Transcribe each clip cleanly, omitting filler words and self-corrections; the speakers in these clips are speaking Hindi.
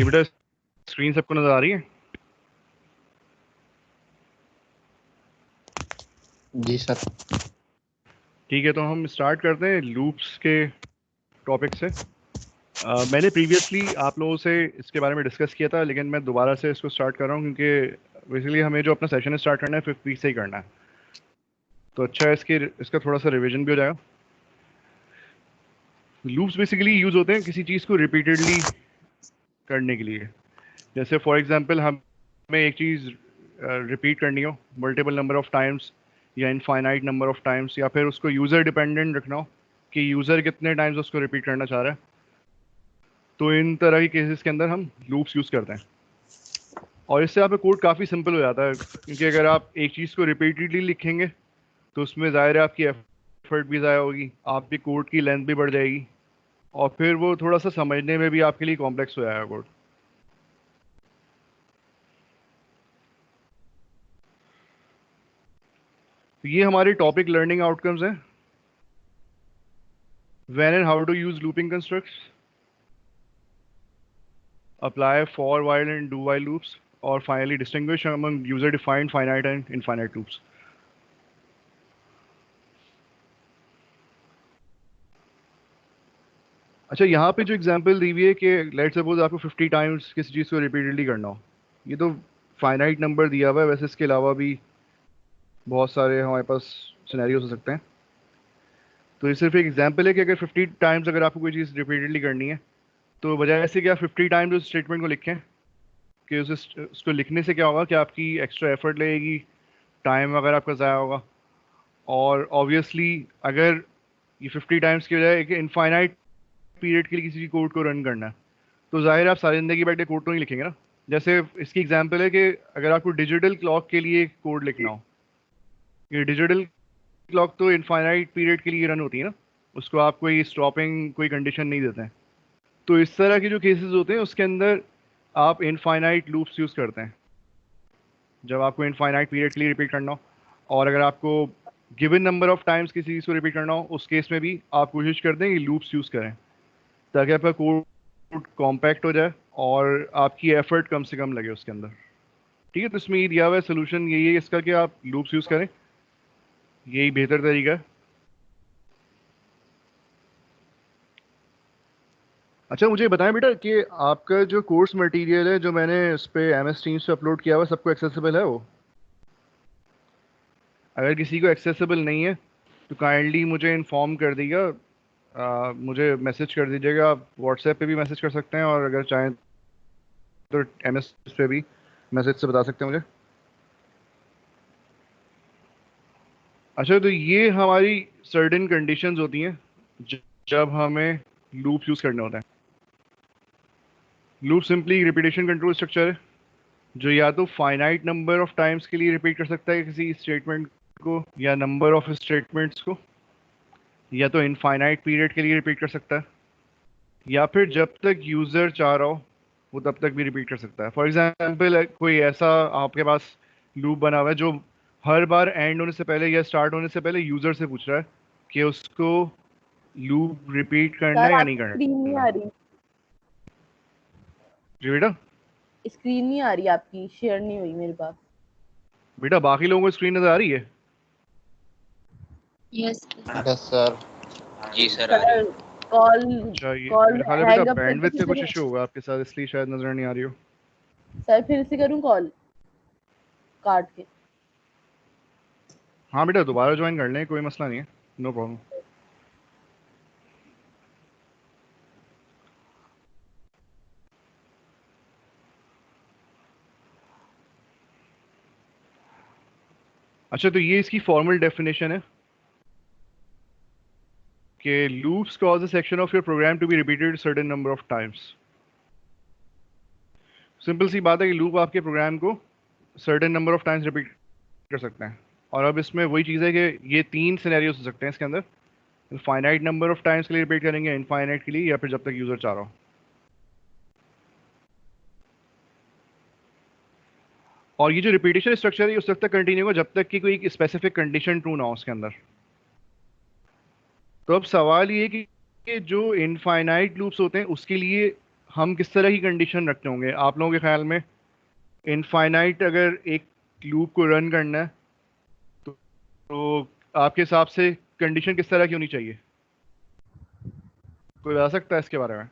बेटा स्क्रीन सबको नजर आ रही है? जी सर। ठीक है, तो हम स्टार्ट करते हैं लूप्स के टॉपिक से। मैंने प्रीवियसली आप लोगों से इसके बारे में डिस्कस किया था, लेकिन मैं दोबारा से इसको स्टार्ट कर रहा हूँ क्योंकि बेसिकली हमें जो अपना सेशन स्टार्ट करना है 5th वीक से ही करना है, तो अच्छा है इसका थोड़ा सा रिवीजन भी हो जाएगा। लूप्स बेसिकली यूज होते हैं किसी चीज़ को रिपीटेडली करने के लिए। जैसे फॉर एग्जांपल हमें एक चीज़ रिपीट करनी हो मल्टीपल नंबर ऑफ टाइम्स या इनफाइनाइट नंबर ऑफ टाइम्स, या फिर उसको यूज़र डिपेंडेंट रखना हो कि यूज़र कितने टाइम्स उसको रिपीट करना चाह रहा है, तो इन तरह के केसेस के अंदर हम लूप्स यूज़ करते हैं। और इससे आपका कोड काफ़ी सिंपल हो जाता है, क्योंकि अगर आप एक चीज़ को रिपीटेडली लिखेंगे तो उसमें ज़ाहिर है आपकी एफर्ट भी ज़ाया होगी, आपकी कोड की लेंथ भी बढ़ जाएगी, और फिर वो थोड़ा सा समझने में भी आपके लिए कॉम्प्लेक्स हो जाएगा कोड। तो ये हमारे टॉपिक लर्निंग आउटकम्स हैं। When and how to use looping constructs, apply for while and do while loops, और finally distinguish among user defined finite and infinite loops. अच्छा, यहाँ पे जो एग्जांपल दी हुई है कि लेट सपोज आपको 50 टाइम्स किसी चीज़ को रिपीटेडली करना हो, ये तो फाइनाइट नंबर दिया हुआ है। वैसे इसके अलावा भी बहुत सारे हमारे पास सिनेरियोज हो सकते हैं। तो ये सिर्फ एक एग्जांपल है कि अगर 50 टाइम्स अगर आपको कोई चीज़ रिपीटेडली करनी है, तो बजाय ऐसे कि आप 50 टाइम्स उस स्टेटमेंट को लिखें, कि उसको लिखने से क्या होगा कि आपकी एक्स्ट्रा एफर्ट लगेगी, टाइम वगैरह आपका ज़ाया होगा। और ऑब्वियसली अगर ये 50 टाइम्स की बजाय एक इनफाइनाइट पीरियड के लिए किसी कोड को रन करना है, तो जाहिर है आप सारी ज़िंदगी बैठ के कोड तो नहीं लिखेंगे ना। जैसे इसकी एग्जांपल है कि अगर आपको डिजिटल क्लॉक के लिए कोड लिखना हो, ये डिजिटल क्लॉक तो इनफाइनाइट पीरियड के लिए रन होती है ना, उसको आप कोई स्टॉपिंग कोई कंडीशन नहीं देते हैं। तो इस तरह के जो केसेस होते हैं उसके अंदर आप इनफाइनाइट लूप्स यूज़ करते हैं, जब आपको इनफाइनाइट पीरियड के लिए रिपीट करना हो। और अगर आपको गिवन नंबर ऑफ टाइम्स किसी चीज़ को रिपीट करना हो, उस केस में भी आप कोशिश करते हैं कि लूप्स यूज़ करें, ताकि आपका कोड कॉम्पैक्ट हो जाए और आपकी एफर्ट कम से कम लगे उसके अंदर। ठीक है, तो इसमें ये दिया हुआ है सोल्यूशन यही है इसका कि आप लूप्स यूज़ करें, यही बेहतर तरीका है। अच्छा, मुझे बताएं बेटा कि आपका जो कोर्स मटेरियल है जो मैंने इस पे MS Teams पे अपलोड किया हुआ है, सबको एक्सेसिबल है वो? अगर किसी को एक्सेसिबल नहीं है तो काइंडली मुझे इन्फॉर्म कर दीजिएगा, मुझे मैसेज कर दीजिएगा। आप व्हाट्सएप पे भी मैसेज कर सकते हैं, और अगर चाहें तो MS पे भी मैसेज से बता सकते हैं मुझे। अच्छा, तो ये हमारी सर्टेन कंडीशंस होती हैं जब हमें लूप यूज़ करने होते हैं। Loop simply repetition control structure है, जो या तो फाइनाइट नंबर ऑफ टाइम्स के लिए रिपीट कर सकता है किसी स्टेटमेंट को, या नंबर ऑफ स्टेटमेंट्स को, या तो इनफाइनाइट पीरियड के लिए रिपीट कर सकता है, या फिर जब तक यूज़र चाह रहा हो वो तब तक भी रिपीट कर सकता है। फॉर एग्जांपल कोई ऐसा आपके पास लूप बना हुआ है जो हर बार एंड होने से पहले या स्टार्ट होने से पहले यूज़र से पूछ रहा है कि उसको लूप रिपीट करना सर है या नहीं आपकी स्क्रीन नहीं करना। आ रही, जी बेटा? स्क्रीन नहीं आ रही आपकी, शेयर नहीं हुई मेरे पास। बेटा बाकी लोगों को स्क्रीन नज़र आ रही है? Yes yes sir. जी सर आ रही है। सर कॉल अच्छा, ये कॉल मेरा ख्याल है बेटा हैंग अप करके बैंडविड्थ फिर का कुछ से इशू होगा आपके साथ, इसलिए शायद नज़र नहीं आ रही हो। सर फिर से करूं कॉल काट के? हाँ बेटा, दोबारा ज्वाइन कर लें, कोई मसला नहीं है, नो प्रॉब्लम। अच्छा, तो ये इसकी फॉर्मल डेफिनेशन है कि loops cause a section of your program to be repeated certain number of times. Simple सी बात है कि लूप आपके प्रोग्राम को certain number of times repeat कर सकते हैं। और अब इसमें वही चीज़ है कि ये 3 सिनेरियोस हो सकते हैं इसके अंदर। फाइनाइट नंबर ऑफ टाइम्स के लिए रिपीट करेंगे, इनफाइनाइट के लिए, या फिर जब तक यूज़र चाह रहा हो। और ये जो रिपीटेशन स्ट्रक्चर है उस तक कंटिन्यू होगा जब तक कि कोई स्पेसिफिक कंडीशन ट्रू ना हो उसके अंदर। तो अब सवाल ये है कि जो इनफाइनाइट लूप्स होते हैं उसके लिए हम किस तरह की कंडीशन रखते होंगे आप लोगों के ख्याल में? इनफाइनाइट अगर एक लूप को रन करना है तो आपके हिसाब से कंडीशन किस तरह की होनी चाहिए? कोई बता सकता है इसके बारे में?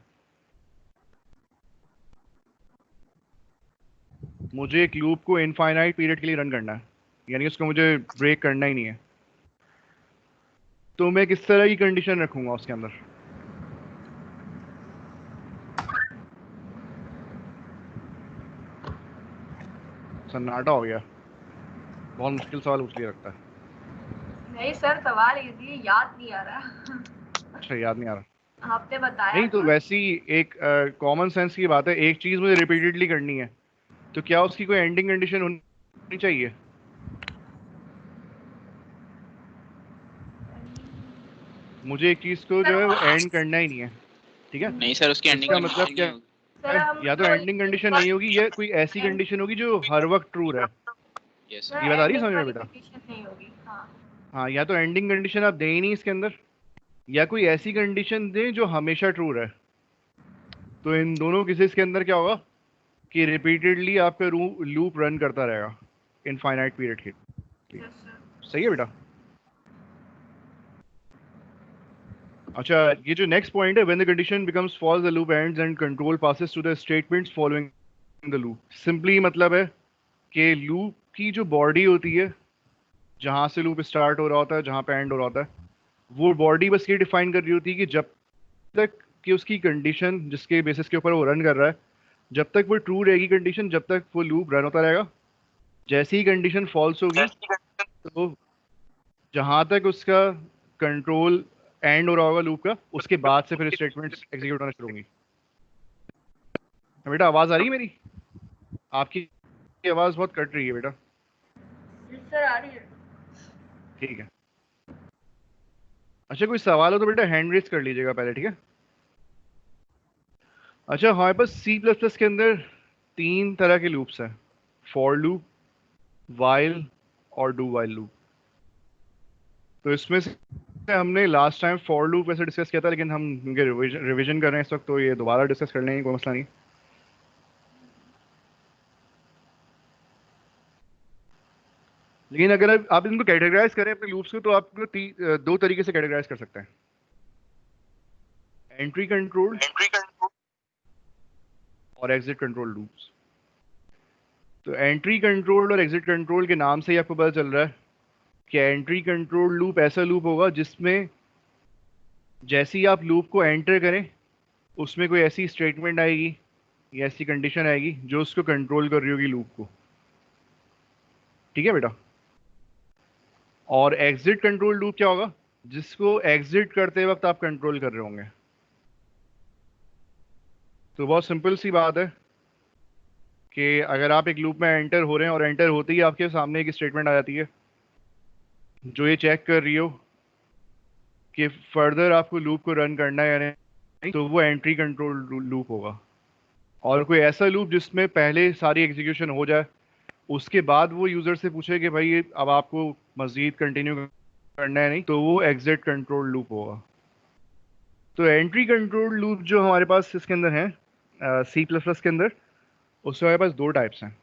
मुझे एक लूप को इनफाइनाइट पीरियड के लिए रन करना है, यानी उसको मुझे ब्रेक करना ही नहीं है, तो मैं किस तरह की कंडीशन रखूंगा उसके अंदर? सन्नाटा हो गया, बहुत मुश्किल सवाल पूछ लिया लगता है। नहीं सर, सवाल इजी याद नहीं आ रहा। अच्छा, याद नहीं आ रहा? आपने बताया नहीं तो था। वैसी एक कॉमन सेंस की बात है, एक चीज मुझे रिपीटेडली करनी है तो क्या उसकी कोई एंडिंग कंडीशन होनी चाहिए? मुझे एक चीज को जो है वो एंड करना ही नहीं है, ठीक है? नहीं सर, उसकी एंडिंग इसका मतलब कंडीशन क्या नहीं होगी। सर है? हम या तो एंडिंग कंडीशन नहीं होगी या कोई ऐसी कंडीशन होगी जो हर वक्त ट्रू रहे। यस सर ये बात आ रही है एंडिंग समझ में वाली बेटा? कंडीशन नहीं होगी। हाँ हाँ, या तो एंडिंग कंडीशन आप दें ही नहीं इसके अंदर, या कोई ऐसी कंडीशन दें जो हमेशा ट्रू रहे। तो इन दोनों केसेस के अंदर क्या होगा कि रिपीटेडली आपका लूप रन करता रहेगा इनफाइनाइट पीरियड के लिए। Yes sir. सही है बेटा? अच्छा, ये जो नेक्स्ट पॉइंट है, when the condition becomes false the loop ends and control passes to the statements following the loop. Simply मतलब है कि लूप की जो बॉडी होती है, जहां से लूप स्टार्ट हो रहा होता है, जहां पे एंड हो रहा होता है, वो बॉडी बस ये डिफाइन कर रही होती है कि जब तक कि उसकी कंडीशन जिसके बेसिस के ऊपर वो रन कर रहा है, जब तक वो ट्रू रहेगी कंडीशन, जब तक वो लूप रन होता रहेगा। जैसी ही कंडीशन फॉल्स होगी तो जहां तक उसका कंट्रोल एंड हो रहा होगा लूप का, उसके बाद से फिर स्टेटमेंट्स एग्जीक्यूट होना शुरू होंगी। बेटा आवाज आ रही है मेरी? आपकी आवाज बहुत कट रही है बेटा। यस सर आ रही है। ठीक है। अच्छा, कोई सवाल हो तो बेटा हैंड रेज कर लीजिएगा पहले, ठीक है? अच्छा, हमारे पास सी प्लस प्लस के अंदर 3 तरह के लूप्स हैं, फॉर लूप, वाइल और डू वाइल लूप। तो इसमें से हमने लास्ट टाइम फॉर लूप वैसे डिस्कस किया था, लेकिन हम उनके रिवीजन कर रहे हैं इस वक्त, तो ये दोबारा डिस्कस कर लेंगे, कोई मसला नहीं। लेकिन अगर आप इनको कैटेगराइज करें अपने लूप्स को, तो आप इनको 2 तरीके से कैटेगराइज कर सकते हैं, एंट्री कंट्रोल और एग्जिट कंट्रोल लूप्स। तो एंट्री कंट्रोल और एग्जिट कंट्रोल के नाम से ही आपको पता चल रहा है कि एंट्री कंट्रोल लूप ऐसा लूप होगा जिसमें जैसे ही आप लूप को एंटर करें, उसमें कोई ऐसी स्टेटमेंट आएगी या ऐसी कंडीशन आएगी जो उसको कंट्रोल कर रही होगी लूप को, ठीक है बेटा? और एग्जिट कंट्रोल लूप क्या होगा? जिसको एग्जिट करते वक्त आप कंट्रोल कर रहे होंगे। तो बहुत सिंपल सी बात है कि अगर आप एक लूप में एंटर हो रहे हैं और एंटर होते ही आपके सामने एक स्टेटमेंट आ जाती है जो ये चेक कर रही हो कि फर्दर आपको लूप को रन करना है या नहीं, तो वो एंट्री कंट्रोल लूप होगा। और कोई ऐसा लूप जिसमें पहले सारी एग्जीक्यूशन हो जाए, उसके बाद वो यूज़र से पूछे कि भाई अब आपको मज़ीद कंटिन्यू करना है नहीं, तो वो एग्जिट कंट्रोल लूप होगा। तो एंट्री कंट्रोल लूप जो हमारे पास इसके अंदर है सी प्लस प्लस के अंदर, उसमें हमारे पास 2 टाइप्स हैं,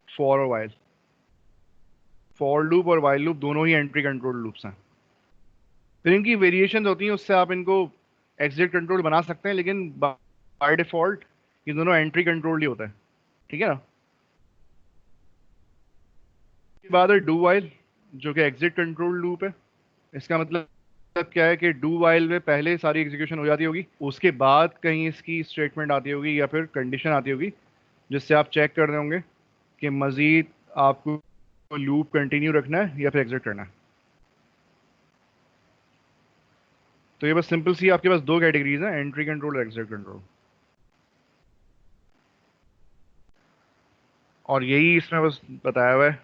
फॉर और वाइल। फॉर लूप और वाइल लूप दोनों ही एंट्री कंट्रोल लूप्स हैं। फिर इनकी वेरिएशन होती हैं, उससे आप इनको एग्जिट कंट्रोल बना सकते हैं, लेकिन बाय डिफॉल्ट ये दोनों एंट्री कंट्रोल ही होता है, ठीक है ना? उसके बाद है डू वाइल, जो कि एग्जिट कंट्रोल लूप है। इसका मतलब क्या है कि डू वाइल में पहले सारी एग्जीक्यूशन हो जाती होगी, उसके बाद कहीं इसकी स्टेटमेंट आती होगी या फिर कंडीशन आती होगी जिससे आप चेक कर रहे होंगे कि मज़ीद आपको लूप कंटिन्यू रखना है या फिर एग्जिट करना है। तो ये बस सिंपल सी आपके पास 2 कैटेगरीज हैं, एंट्री कंट्रोल और एग्जिट कंट्रोल। और यही इसमें बस बताया हुआ है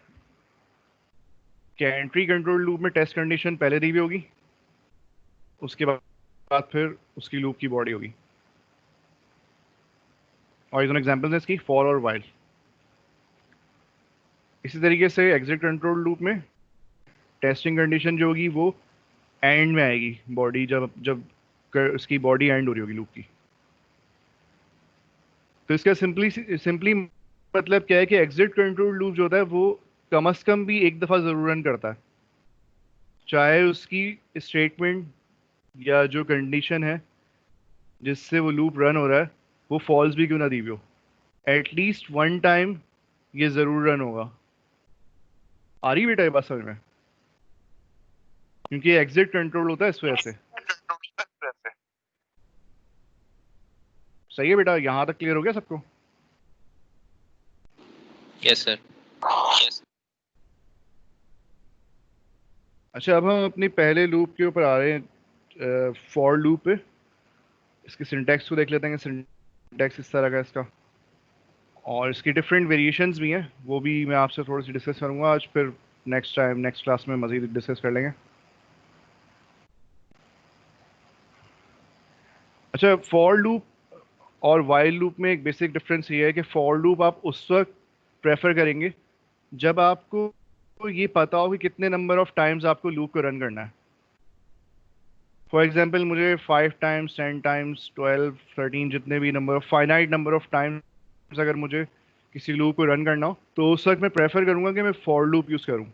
कि एंट्री कंट्रोल लूप में टेस्ट कंडीशन पहले दी हुई होगी, उसके बाद फिर उसकी लूप की बॉडी होगी। और ये दोनों एग्जांपल्स हैं इसकी, फॉर और वाइल। इसी तरीके से एग्जिट कंट्रोल लूप में टेस्टिंग कंडीशन जो होगी वो एंड में आएगी, बॉडी जब जब उसकी बॉडी एंड हो रही होगी लूप की। तो इसका सिंपली मतलब क्या है कि एग्जिट कंट्रोल लूप जो होता है वो कम से कम भी एक दफ़ा ज़रूर रन करता है, चाहे उसकी स्टेटमेंट या जो कंडीशन है जिससे वो लूप रन हो रहा है वो फॉल्स भी क्यों ना दी हुई हो, एटलीस्ट वन टाइम ये ज़रूर रन होगा। आ रही बेटा ये बात समझ में? क्योंकि एग्जिट कंट्रोल होता है इस वजह से। सही है बेटा, यहाँ तक क्लियर हो गया सबको? Yes sir. अच्छा, अब हम अपनी पहले लूप के ऊपर आ रहे हैं, फॉर लूप पे। इसकी सिंटैक्स को देख लेते हैं कि सिंटैक्स इस तरह का है इसका, और इसकी डिफरेंट वेरिएशंस भी हैं, वो भी मैं आपसे थोड़ी सी डिस्कस करूंगा आज, फिर नेक्स्ट क्लास में मज़ीद डिस्कस कर लेंगे। अच्छा, फॉर लूप और वाइल लूप में एक बेसिक डिफरेंस ये है कि फॉर लूप आप उस वक्त प्रेफर करेंगे जब आपको ये पता हो कि कितने नंबर ऑफ टाइम्स आपको लूप को रन करना है। फॉर एग्जांपल मुझे 5 टाइम्स, 10 टाइम्स, 12, 13 जितने भी number of finite number of times अगर मुझे किसी लूप को रन करना हो तो उस वक्त मैं प्रेफर करूंगा कि मैं फॉर लूप यूज़ करूं।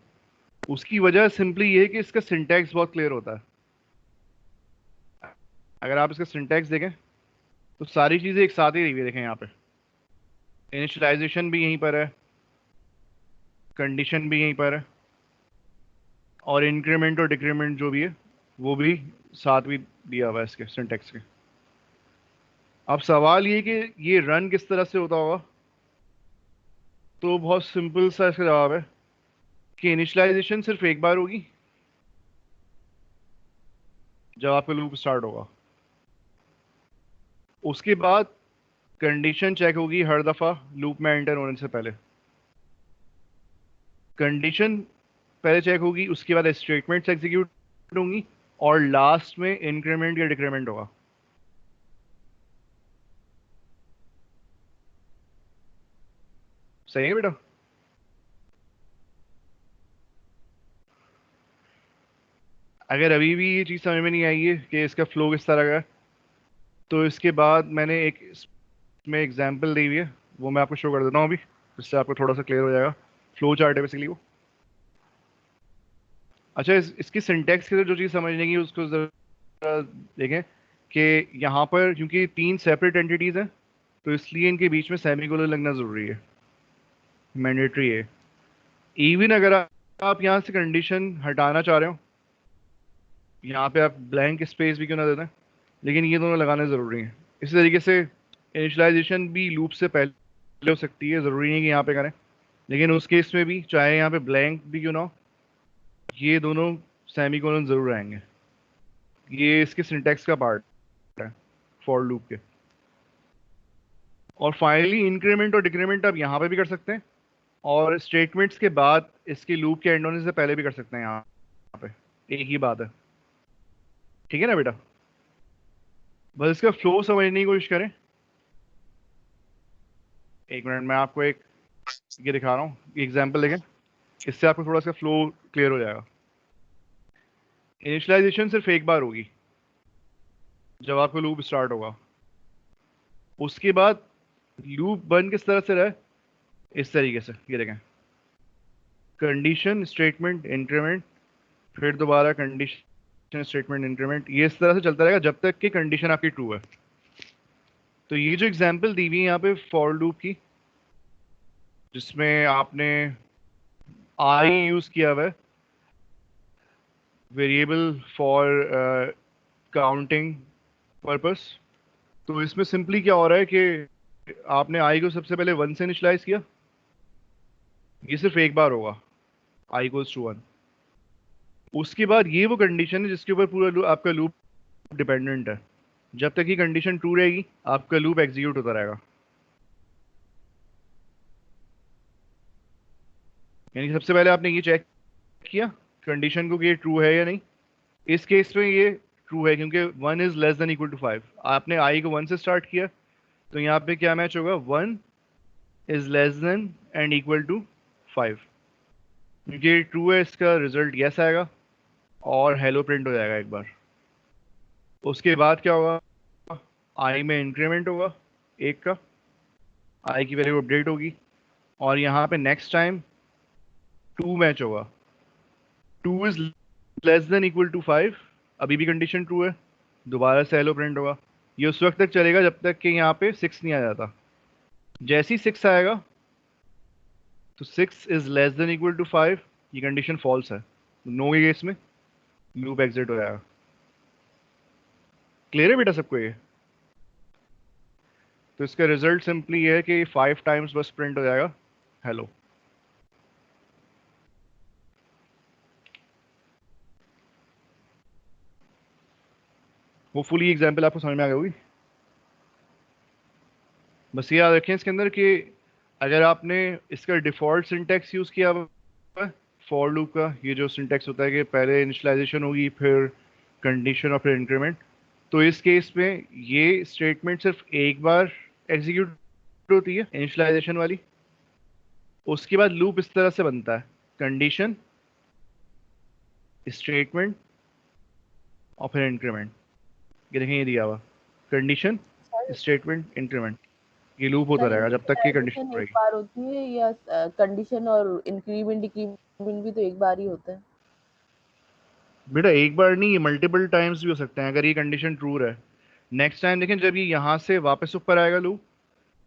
उसकी वजह सिंपली ये है कि इसका सिंटैक्स बहुत क्लियर होता है। अगर आप इसका सिंटैक्स देखें तो सारी चीज़ें एक साथ ही रही हुई देखें, यहाँ पे इनिशियलाइजेशन भी यहीं पर है, कंडीशन भी यहीं पर है, और इंक्रीमेंट और डिक्रीमेंट जो भी है वो भी साथ भी दिया हुआ है इसके सिंटैक्स के। अब सवाल ये कि ये रन किस तरह से होता होगा, तो बहुत सिंपल सा इसका जवाब है कि इनिशियलाइजेशन सिर्फ एक बार होगी जब आपका लूप स्टार्ट होगा। उसके बाद कंडीशन चेक होगी हर दफ़ा लूप में एंटर होने से पहले। कंडीशन पहले चेक होगी, उसके बाद स्टेटमेंट्स एग्जीक्यूट होंगी, और लास्ट में इंक्रीमेंट या डिक्रीमेंट होगा। सही है बेटा? अगर अभी भी ये चीज़ समझ में नहीं आई है कि इसका फ्लो किस तरह का है, तो इसके बाद मैंने एक इसमें एग्जांपल दी हुई है, वो मैं आपको शो कर देता हूँ अभी, जिससे आपको थोड़ा सा क्लियर हो जाएगा। फ्लो चार्ट है बेसिकली वो। अच्छा, इसकी सिंटैक्स के लिए जो चीज़ समझने की उसको ज़रा देखें कि यहाँ पर क्योंकि 3 सेपरेट एंटिटीज़ हैं तो इसलिए इनके बीच में सेमीकोलन लगना ज़रूरी है, मैंडेटरी है। इवन अगर आप यहाँ से कंडीशन हटाना चाह रहे हो, यहाँ पे आप ब्लैंक स्पेस भी क्यों ना दे दें, लेकिन ये दोनों लगाने ज़रूरी हैं। इसी तरीके से इनिशियलाइजेशन भी लूप से पहले हो सकती है, ज़रूरी नहीं कि यहाँ पे करें, लेकिन उस केस में भी चाहे यहाँ पे ब्लैंक भी क्यों ना हो, ये दोनों सेमीकोलन ज़रूर आएंगे। ये इसके सिंटैक्स का पार्ट है फॉर लूप के। और फाइनली इंक्रीमेंट और डिक्रीमेंट आप यहाँ पे भी कर सकते हैं, और स्टेटमेंट्स के बाद इसके लूप के एंड होने से पहले भी कर सकते हैं, यहाँ पे एक ही बात है। ठीक है ना बेटा? बस इसका फ्लो समझने की कोशिश करें। एक मिनट, मैं आपको एक ये दिखा रहा हूँ एग्जाम्पल देखें, इससे आपको थोड़ा सा फ्लो क्लियर हो जाएगा। इनिशियलाइजेशन सिर्फ एक बार होगी जब आपका लूप स्टार्ट होगा। उसके बाद लूप बन किस तरह से रहा है, इस तरीके से, ये देखें, कंडीशन, स्टेटमेंट, इंक्रीमेंट, फिर दोबारा कंडीशन, स्टेटमेंट, इंक्रीमेंट, ये इस तरह से चलता रहेगा जब तक कि कंडीशन आपकी ट्रू है। तो ये जो एग्जांपल दी हुई है यहाँ पे फॉर लूप की, जिसमें आपने आई यूज किया हुआ है वेरिएबल फॉर काउंटिंग पर्पस, तो इसमें सिंपली क्या हो रहा है कि आपने आई को सबसे पहले 1 से इनिशियलाइज किया। ये सिर्फ एक बार होगा, आई इक्वल्स टू 1। उसके बाद ये वो कंडीशन है जिसके ऊपर पूरा आपका लूप डिपेंडेंट है। जब तक ये कंडीशन ट्रू रहेगी आपका लूप एग्जीक्यूट होता रहेगा। यानी सबसे पहले आपने ये चेक किया कंडीशन को कि ये ट्रू है या नहीं। इस केस में ये ट्रू है क्योंकि 1 is less than equal to 5। आपने आई को 1 से स्टार्ट किया तो यहाँ पे क्या मैच होगा, 1 is less than and equal to 5। क्योंकि ये ट्रू है इसका रिजल्ट यस आएगा और हेलो प्रिंट हो जाएगा एक बार। उसके बाद क्या होगा, आई में इंक्रीमेंट होगा एक का, आई की वैल्यू अपडेट होगी और यहाँ पे नेक्स्ट टाइम 2 मैच होगा। 2 is less than equal to 5, अभी भी कंडीशन ट्रू है, दोबारा से हेलो प्रिंट होगा। ये उस वक्त तक चलेगा जब तक कि यहाँ पे 6 नहीं आ जाता। जैसे ही 6 आएगा तो 6 is less than equal to 5, ये कंडीशन फॉल्स है, नो के केस में लूप एग्जिट हो जाएगा। क्लियर है बेटा सबको ये? तो इसका रिजल्ट सिंपली ये है कि 5 टाइम्स बस प्रिंट हो जाएगा हेलो। होपफुली एग्जाम्पल आपको समझ में आ गई होगी। बस ये याद रखें इसके अंदर कि अगर आपने इसका डिफ़ॉल्ट सिंटैक्स यूज़ किया हुआ है फॉर लूप का, ये जो सिंटैक्स होता है कि पहले इनिशियलाइजेशन होगी फिर कंडीशन और फिर इंक्रीमेंट, तो इस केस में ये स्टेटमेंट सिर्फ एक बार एग्जीक्यूट होती है इनिशियलाइजेशन वाली। उसके बाद लूप इस तरह से बनता है, कंडीशन, स्टेटमेंट और फिर इंक्रीमेंट। ये देखें ये दिया हुआ, कंडीशन, सर स्टेटमेंट, इंक्रीमेंट, ये लूप होता सर रहेगा जब तक कि कंडीशन इनिशियलाइजेशन एक रहेगी। बार होती है या कंडीशन और इंक्रीमेंट डिक्रीमेंट भी तो एक बार ही होता है? बेटा एक बार नहीं, ये मल्टीपल टाइम्स भी हो सकते हैं अगर ये कंडीशन ट्रू है। नेक्स्ट टाइम देखें जब ये यहाँ से वापस ऊपर आएगा लूप,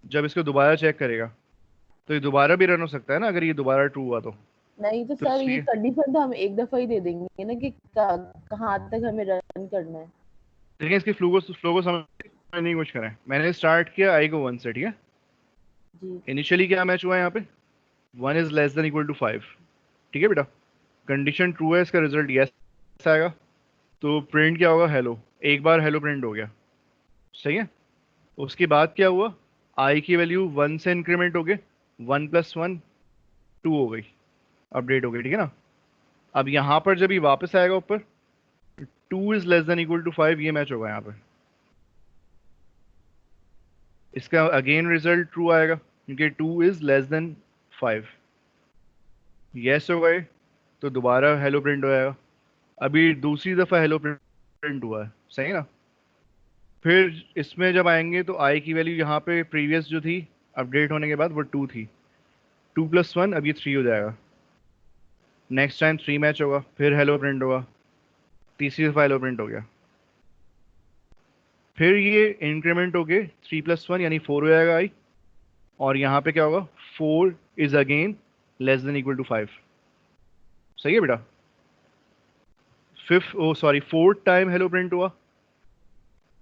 जब इसको दोबारा चेक करेगा तो ये दोबारा भी रन हो सकता है ना, अगर ये दोबारा ट्रू हुआ नहीं तो तो सर ये इसलिए कंडीशन तो हम एक दफा ही दे देंगे ना कि कहाँ तक हमें रन करना है। देखें इसकी फ्लो को समझने की कोशिश करें। मैंने स्टार्ट किया आई को 1 से, ठीक है। जी इनिशियली क्या मैच हुआ है यहाँ पे, 1 is less than equal to 5, ठीक है बेटा। कंडीशन ट्रू है, इसका रिजल्ट यस आएगा, तो प्रिंट क्या होगा, हेलो। एक बार हेलो प्रिंट हो गया, सही है। उसके बाद क्या हुआ, आई की वैल्यू 1 से इंक्रीमेंट हो गए, 1 + 1 2 हो गई, अपडेट हो गई, ठीक है ना। अब यहाँ पर जब ये वापस आएगा ऊपर, 2 is less than equal to 5, ये मैच होगा यहाँ पर। इसका अगेन रिजल्ट ट्रू आएगा क्योंकि 2 इज लेस देन 5, यस हो गए, तो दोबारा हेलो प्रिंट हो जाएगा। अभी दूसरी दफ़ा हेलो प्रिंट हुआ है, सही है ना। फिर इसमें जब आएंगे तो आई की वैल्यू यहाँ पे प्रीवियस जो थी अपडेट होने के बाद वो 2 थी, 2 + 1 अब ये 3 हो जाएगा। नेक्स्ट टाइम 3 मैच होगा, फिर हेलो प्रिंट होगा, तीसरी दफ़ा हेलो प्रिंट हो गया। फिर ये इंक्रीमेंट हो गए 3 + 1 यानी 4 हो जाएगा आई, और यहाँ पे क्या होगा, 4 is again less than equal to 5, सही है बेटा। फोर्थ टाइम हेलो प्रिंट हुआ,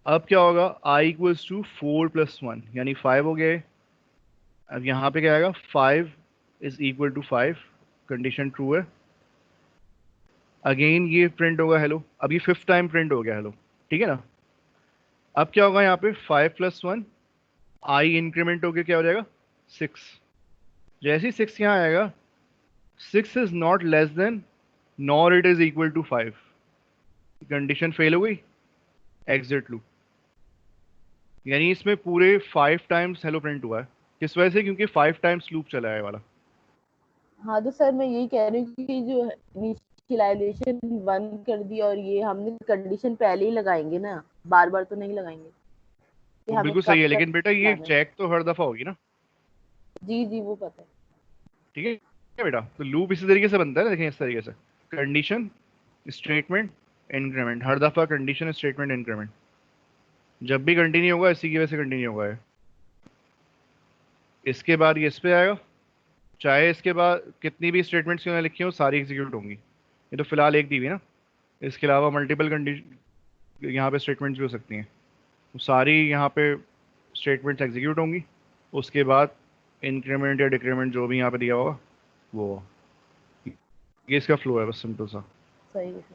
अब क्या होगा, आई इक्वल्स टू 4 + 1 यानी 5 हो गया है। अब यहाँ पे क्या आएगा, 5 is equal to 5, condition true है, अगेन ये प्रिंट होगा हेलो। अब ये 5th टाइम प्रिंट हो गया हेलो, ठीक है ना। अब क्या होगा यहाँ पे, 5 + 1 आई इंक्रीमेंट होके क्या हो जाएगा, 6। जैसे ही 6 यहाँ आएगा, 6 is not less than nor it is equal to 5, condition fail हो गई, एग्जिट लूप। यानी इसमें पूरे 5 टाइम्स हेलो प्रिंट हुआ है। किस वजह से, क्योंकि 5 टाइम्स लूप चला है वाला। हाँ तो सर मैं यही कह रही हूँ कि जो इनिशियलाइजेशन 1 कर दी और ये हमने कंडीशन पहले ही लगाएंगे ना, बार बार तो नहीं लगाएंगे कि वो हमें बिल्कुल सही कब है, तक लेकिन बेटा ये जाना है। चेक तो हर दफा होगी ना, जी जी वो पता है। ठीक है बेटा। तो लूप इसी तरीके से बनता है ना, देखें इस तरीके से, कंडीशन, स्टेटमेंट, इंक्रीमेंट, हर दफा कंडीशन, स्टेटमेंट, इंक्रीमेंट, जब भी कंटिन्यू होगा इसी की वजह से कंटिन्यू होगा ये। इसके बाद ये इस पे आएगा, चाहे इसके बाद कितनी भी स्टेटमेंट्स क्यों ना लिखी हो सारी एग्जीक्यूट होंगी। ये तो फिलहाल एक दी हुई ना, इसके अलावा मल्टीपल कंडीशन यहाँ पे स्टेटमेंट्स भी हो सकती हैं, वो सारी यहाँ पे स्टेटमेंट्स एग्जीक्यूट होंगी। उसके बाद इंक्रीमेंट या डिक्रीमेंट जो भी यहाँ पे दिया होगा वो होगा। ये इसका फ्लो है बस, सिंपल सा, सही है सर,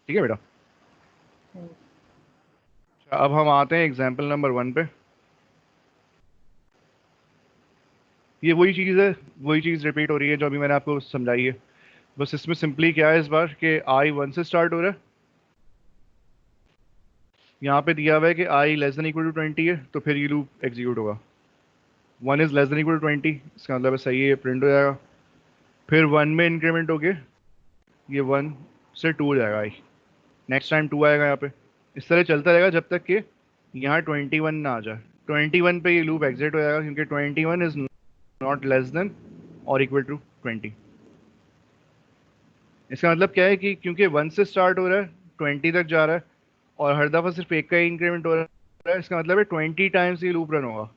ठीक है बेटा। सही है। अब हम आते हैं एग्जाम्पल नंबर 1 पे। ये वही चीज़ है, वही चीज़ रिपीट हो रही है जो अभी मैंने आपको समझाई है। बस इसमें सिंपली क्या है इस बार कि आई 1 से स्टार्ट हो रहा है, यहाँ पे दिया हुआ है कि I less than equal to 20 है, तो फिर ये लूप एग्जीक्यूट होगा। 1 is less than equal to 20, इसका मतलब है सही है, प्रिंट हो जाएगा। फिर 1 में इंक्रीमेंट हो गए, ये 1 से 2 हो जाएगा आई, नेक्स्ट टाइम 2 आएगा यहाँ पे। इस तरह चलता रहेगा जब तक कि यहाँ 21 ना आ जाए, 21 पे ये लूप एग्जिट हो जाएगा क्योंकि 21 इज नॉट लेस देन और इक्वल टू 20। इसका मतलब क्या है कि क्योंकि 1 से स्टार्ट हो रहा है 20 तक जा रहा है और हर दफ़ा सिर्फ एक का ही इंक्रीमेंट हो रहा है, इसका मतलब है 20 टाइम्स ये लूप रन होगा।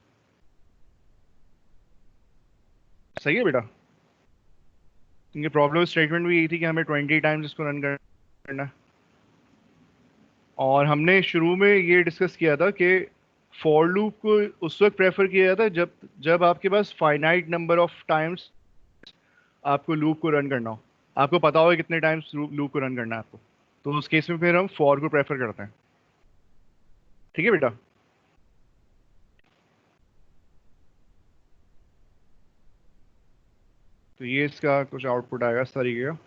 सही है बेटा, क्योंकि प्रॉब्लम स्टेटमेंट भी यही थी कि हमें 20 टाइम्स इसको रन करना है। और हमने शुरू में ये डिस्कस किया था कि फॉर लूप को उस वक्त प्रेफर किया जाता है जब आपके पास फाइनाइट नंबर ऑफ टाइम्स आपको लूप को रन करना हो, आपको पता हो कितने टाइम्स लूप को रन करना है आपको, तो उस केस में फिर हम फॉर को प्रेफर करते हैं। ठीक है बेटा। तो ये इसका कुछ आउटपुट आएगा इस तरीके का।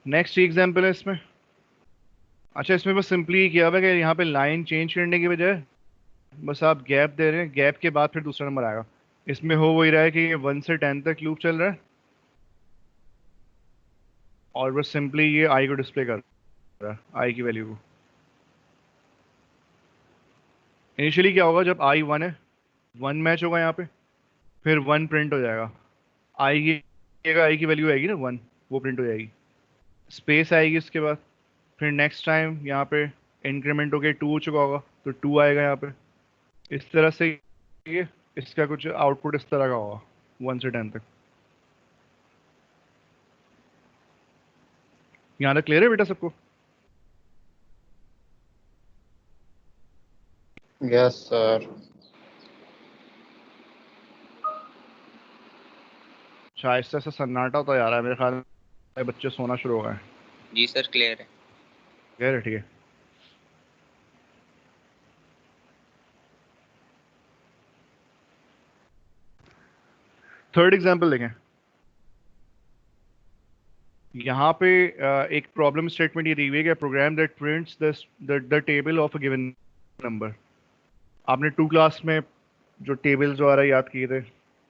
नेक्स्ट एग्जांपल है इसमें। अच्छा, इसमें बस सिंपली ये किया हुआ है कि यहाँ पे लाइन चेंज करने की बजाय बस आप गैप दे रहे हैं, गैप के बाद फिर दूसरा नंबर आएगा। इसमें हो वही रहा है कि ये 1 से 10 तक लूप चल रहा है और बस सिंपली ये आई को डिस्प्ले कर रहा है, आई की वैल्यू को। इनिशियली क्या होगा, जब आई 1 है 1 मैच होगा यहाँ पे, फिर 1 प्रिंट हो जाएगा, आई की वैल्यू आएगी ना 1, वो प्रिंट हो जाएगी, स्पेस आएगी इसके बाद, फिर नेक्स्ट टाइम यहाँ पे इंक्रीमेंट होके 2 हो चुका होगा तो 2 आएगा यहाँ पे। इस तरह से ये इसका कुछ आउटपुट इस तरह का होगा 1 से 10 तक। यहाँ तक क्लियर है बेटा सबको? Yes sir. शायद से सन्नाटा तो यार है मेरे ख्याल में, बच्चे सोना शुरू हो गए। जी सर क्लियर है। क्लियर है, ठीक है। थर्ड एग्जांपल देखें। यहाँ पे एक प्रॉब्लम स्टेटमेंट ये दी हुई है, program that prints the table of a given number. आपने 2 क्लास में जो टेबल्स वगैरह याद किए थे,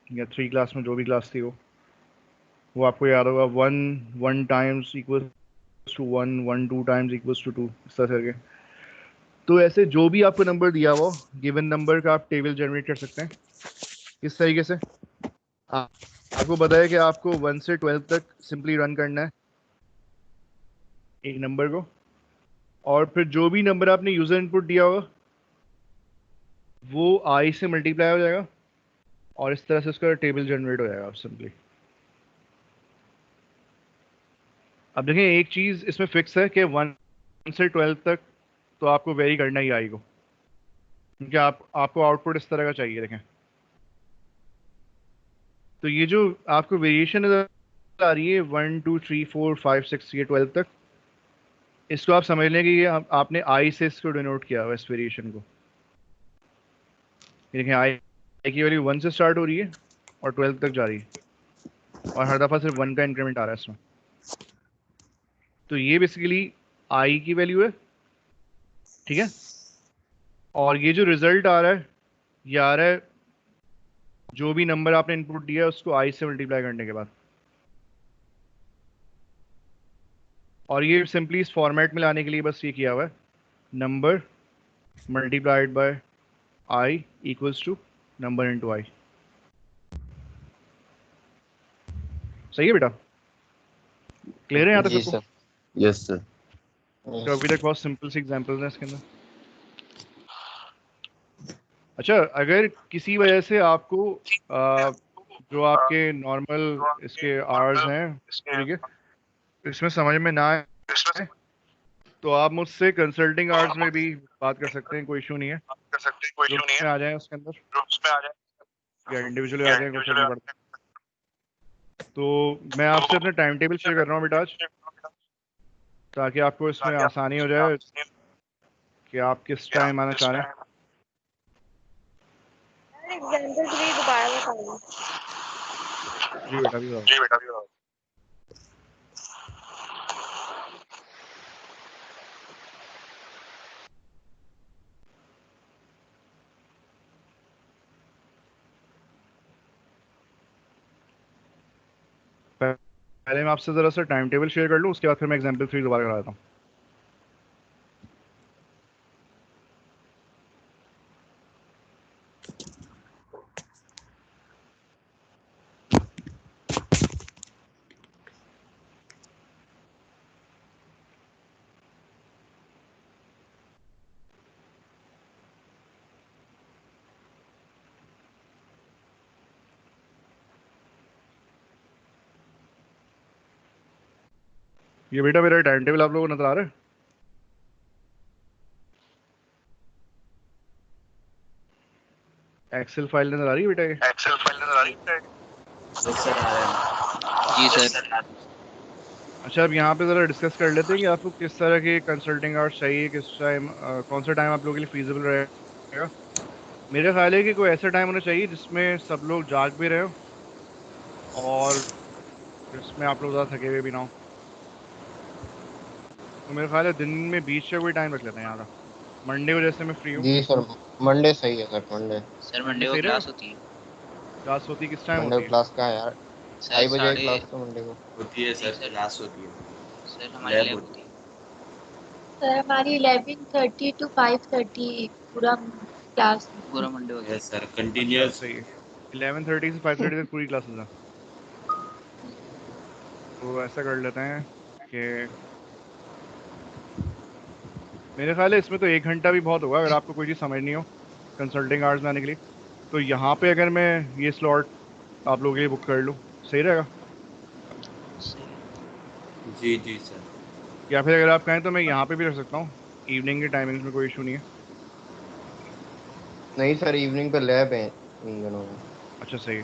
या 3 क्लास में जो भी क्लास थी वो आपको याद होगा। 1 times equals to 1, 1 2 times equals to 2, इस तरह करके। तो ऐसे जो भी आपको नंबर दिया हो गिवन नंबर का आप टेबल जनरेट कर सकते हैं किस तरीके से। आपको पता है कि आपको 1 से 12 तक सिंपली रन करना है एक नंबर को, और फिर जो भी नंबर आपने यूजर इनपुट दिया होगा वो आई से मल्टीप्लाई हो जाएगा और इस तरह से उसका टेबल जनरेट हो जाएगा सिंपली। अब देखें, एक चीज़ इसमें फिक्स है कि 1 से 12 तक तो आपको वेरी करना ही आई को, क्योंकि आपको आउटपुट इस तरह का चाहिए। देखें, तो ये जो आपको वेरिएशन आ रही है 1 2 3 4 5 6 ये 12 तक, इसको आप समझ लें कि ये आपने आई से इसको डिनोट किया हुआ इस वेरिएशन को। ये देखें, आई की वैल्यू 1 से स्टार्ट हो रही है और 12 तक जा रही है और हर दफ़ा सिर्फ 1 का इंक्रीमेंट आ रहा है इसमें। तो ये बेसिकली आई की वैल्यू है, ठीक है। और ये जो रिजल्ट आ रहा है ये आ रहा है जो भी नंबर आपने इनपुट दिया है उसको आई से मल्टीप्लाई करने के बाद। और ये सिंपली इस फॉर्मेट में लाने के लिए बस ये किया हुआ है, number multiplied by I equals to number into I. सही है बेटा? क्लियर है यहाँ तक जी सबको? सर। Yes sir. तो अभी तक बहुत सिंपल सी एग्जांपल्स हैं इसके अंदर। अच्छा, अगर किसी वजह से आपको जो आपके नॉर्मल इसके आवर्स हैं ठीक है, इसमें समझ में ना आए तो आप मुझसे कंसल्टिंग आवर्स में भी बात कर सकते हैं, कोई इशू नहीं है। ग्रुप्स में आ जाएं उसके अंदर, या इंडिविजुअली आ जाएं, कोई फर्क नहीं पड़ता। तो मैं आपसे अपना टाइम टेबल शेयर कर रहा हूँ बेटा आज, ताकि आपको इसमें आसानी हो जाए कि आप किस टाइम आना चाह रहे हैं। एग्जाम्पल 3 दोबारा बताइए। जी बेटा, भी बताओ। पहले मैं आपसे ज़रा सा टाइम टेबल शेयर कर लूँ, उसके बाद फिर मैं एग्जाम्पल 3 दोबारा करा देता हूँ। ये बेटा मेरा टाइम टेबल आप लोगों को नजर आ रहा है? एक्सेल फाइल नजर आ रही है बेटा? ये एक्सेल फाइल नजर आ रही है? यस सर, आ रहा है। जी सर। अच्छा, अब यहाँ पे ज़रा डिस्कस कर लेते हैं कि आपको किस तरह के कंसल्टिंग आवर्स चाहिए, किस टाइम, कौन सा टाइम आप लोगों के लिए फीजिबल रहेगा। मेरा ख्याल है कि कोई ऐसा टाइम होना चाहिए जिसमें सब लोग जाग भी रहे हो और जिसमें आप लोग ज़्यादा थके हुए भी ना हो। तो मेरा ख्याल है दिन में बीच का कोई टाइम रख लेते हैं यहाँ का। मंडे को जैसे मैं फ्री हूँ। जी सर, मंडे सही है sir, Monday. Sir Monday Monday को सही रहेगा? क्लास होती है। क्लास होती है, किस टाइम मंडे होती को है? क्लास का है यार, सर 2:30 बजे साढ़े क्लास तो मंडे को। होती है नहीं सर, सर, क्लास होती है, सर हमारी लैब लैब होती होती है। सर हमारी 11:30 to 5:30 पूरा क्लास। पूरा मंडे है। होता है। यस सर, अच्छा कंटिन्यूअस। सही है। 11:30 से 5:30 तक पूरी क्लासेस हैं। तो ऐसा कर लेते हैं कि मेरे ख्याल है इसमें तो 1 घंटा भी बहुत होगा अगर आपको कोई चीज़ समझ नहीं हो कंसल्टिंग आवर्स में आने के लिए। तो यहाँ पे अगर मैं ये स्लॉट आप लोगों के लिए बुक कर लूँ, सही रहेगा? सही है। जी जी सर। या फिर अगर आप कहें तो मैं यहाँ पे भी रख सकता हूँ, इवनिंग के टाइमिंग्स में कोई इशू नहीं है। नहीं सर, इवनिंग पे लैब है इन दिनों में। अच्छा सही है।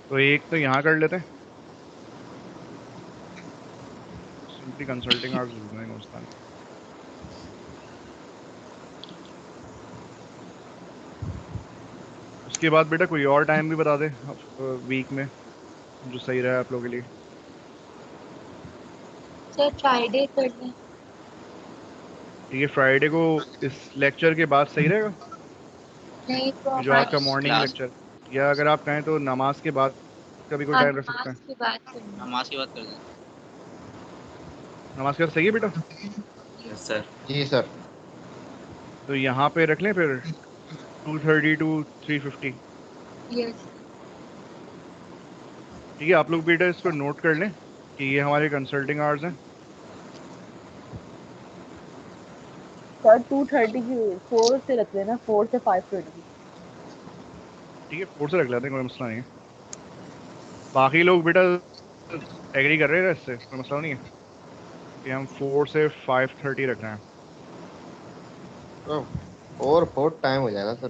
तो एक तो यहाँ कर लेते हैं, सिंपली कंसल्टिंग आवर्स हिंदुस्तान। उसके बाद बेटा कोई और टाइम भी बता दे वीक में जो सही रहा आप लोगों के लिए। सर फ्राइडे कर लें। ठीक है, फ्राइडे को इस लेक्चर के बाद सही रहेगा, नहीं तो ये जो आज का हमारी मॉर्निंग क्लास लेक्चर। या अगर आप कहें तो नमाज के बाद का भी कोई टाइम रख सकते नमाज हैं। की बात करनी नमाज की बात कर दें। नमाज के बाद सही है बेटा? है। Yes sir. जी सर। तो यहाँ पे रख लें फिर 2:30 to 3:50। यस। ठीक है, आप लोग बेटा इसको नोट कर लें कि ये हमारे कंसल्टिंग आवर्स हैं। सर 2:30 की 4 से रख लेना, 4 से 5:30। ठीक है, 4 से रख लेते हैं, कोई मसला नहीं है। बाकी लोग बेटा एग्री कर रहे हैं इससे, कोई मसला नहीं है कि हम 4 से 5:30 रख रहे हैं। तो और बहुत टाइम हो जाएगा सर।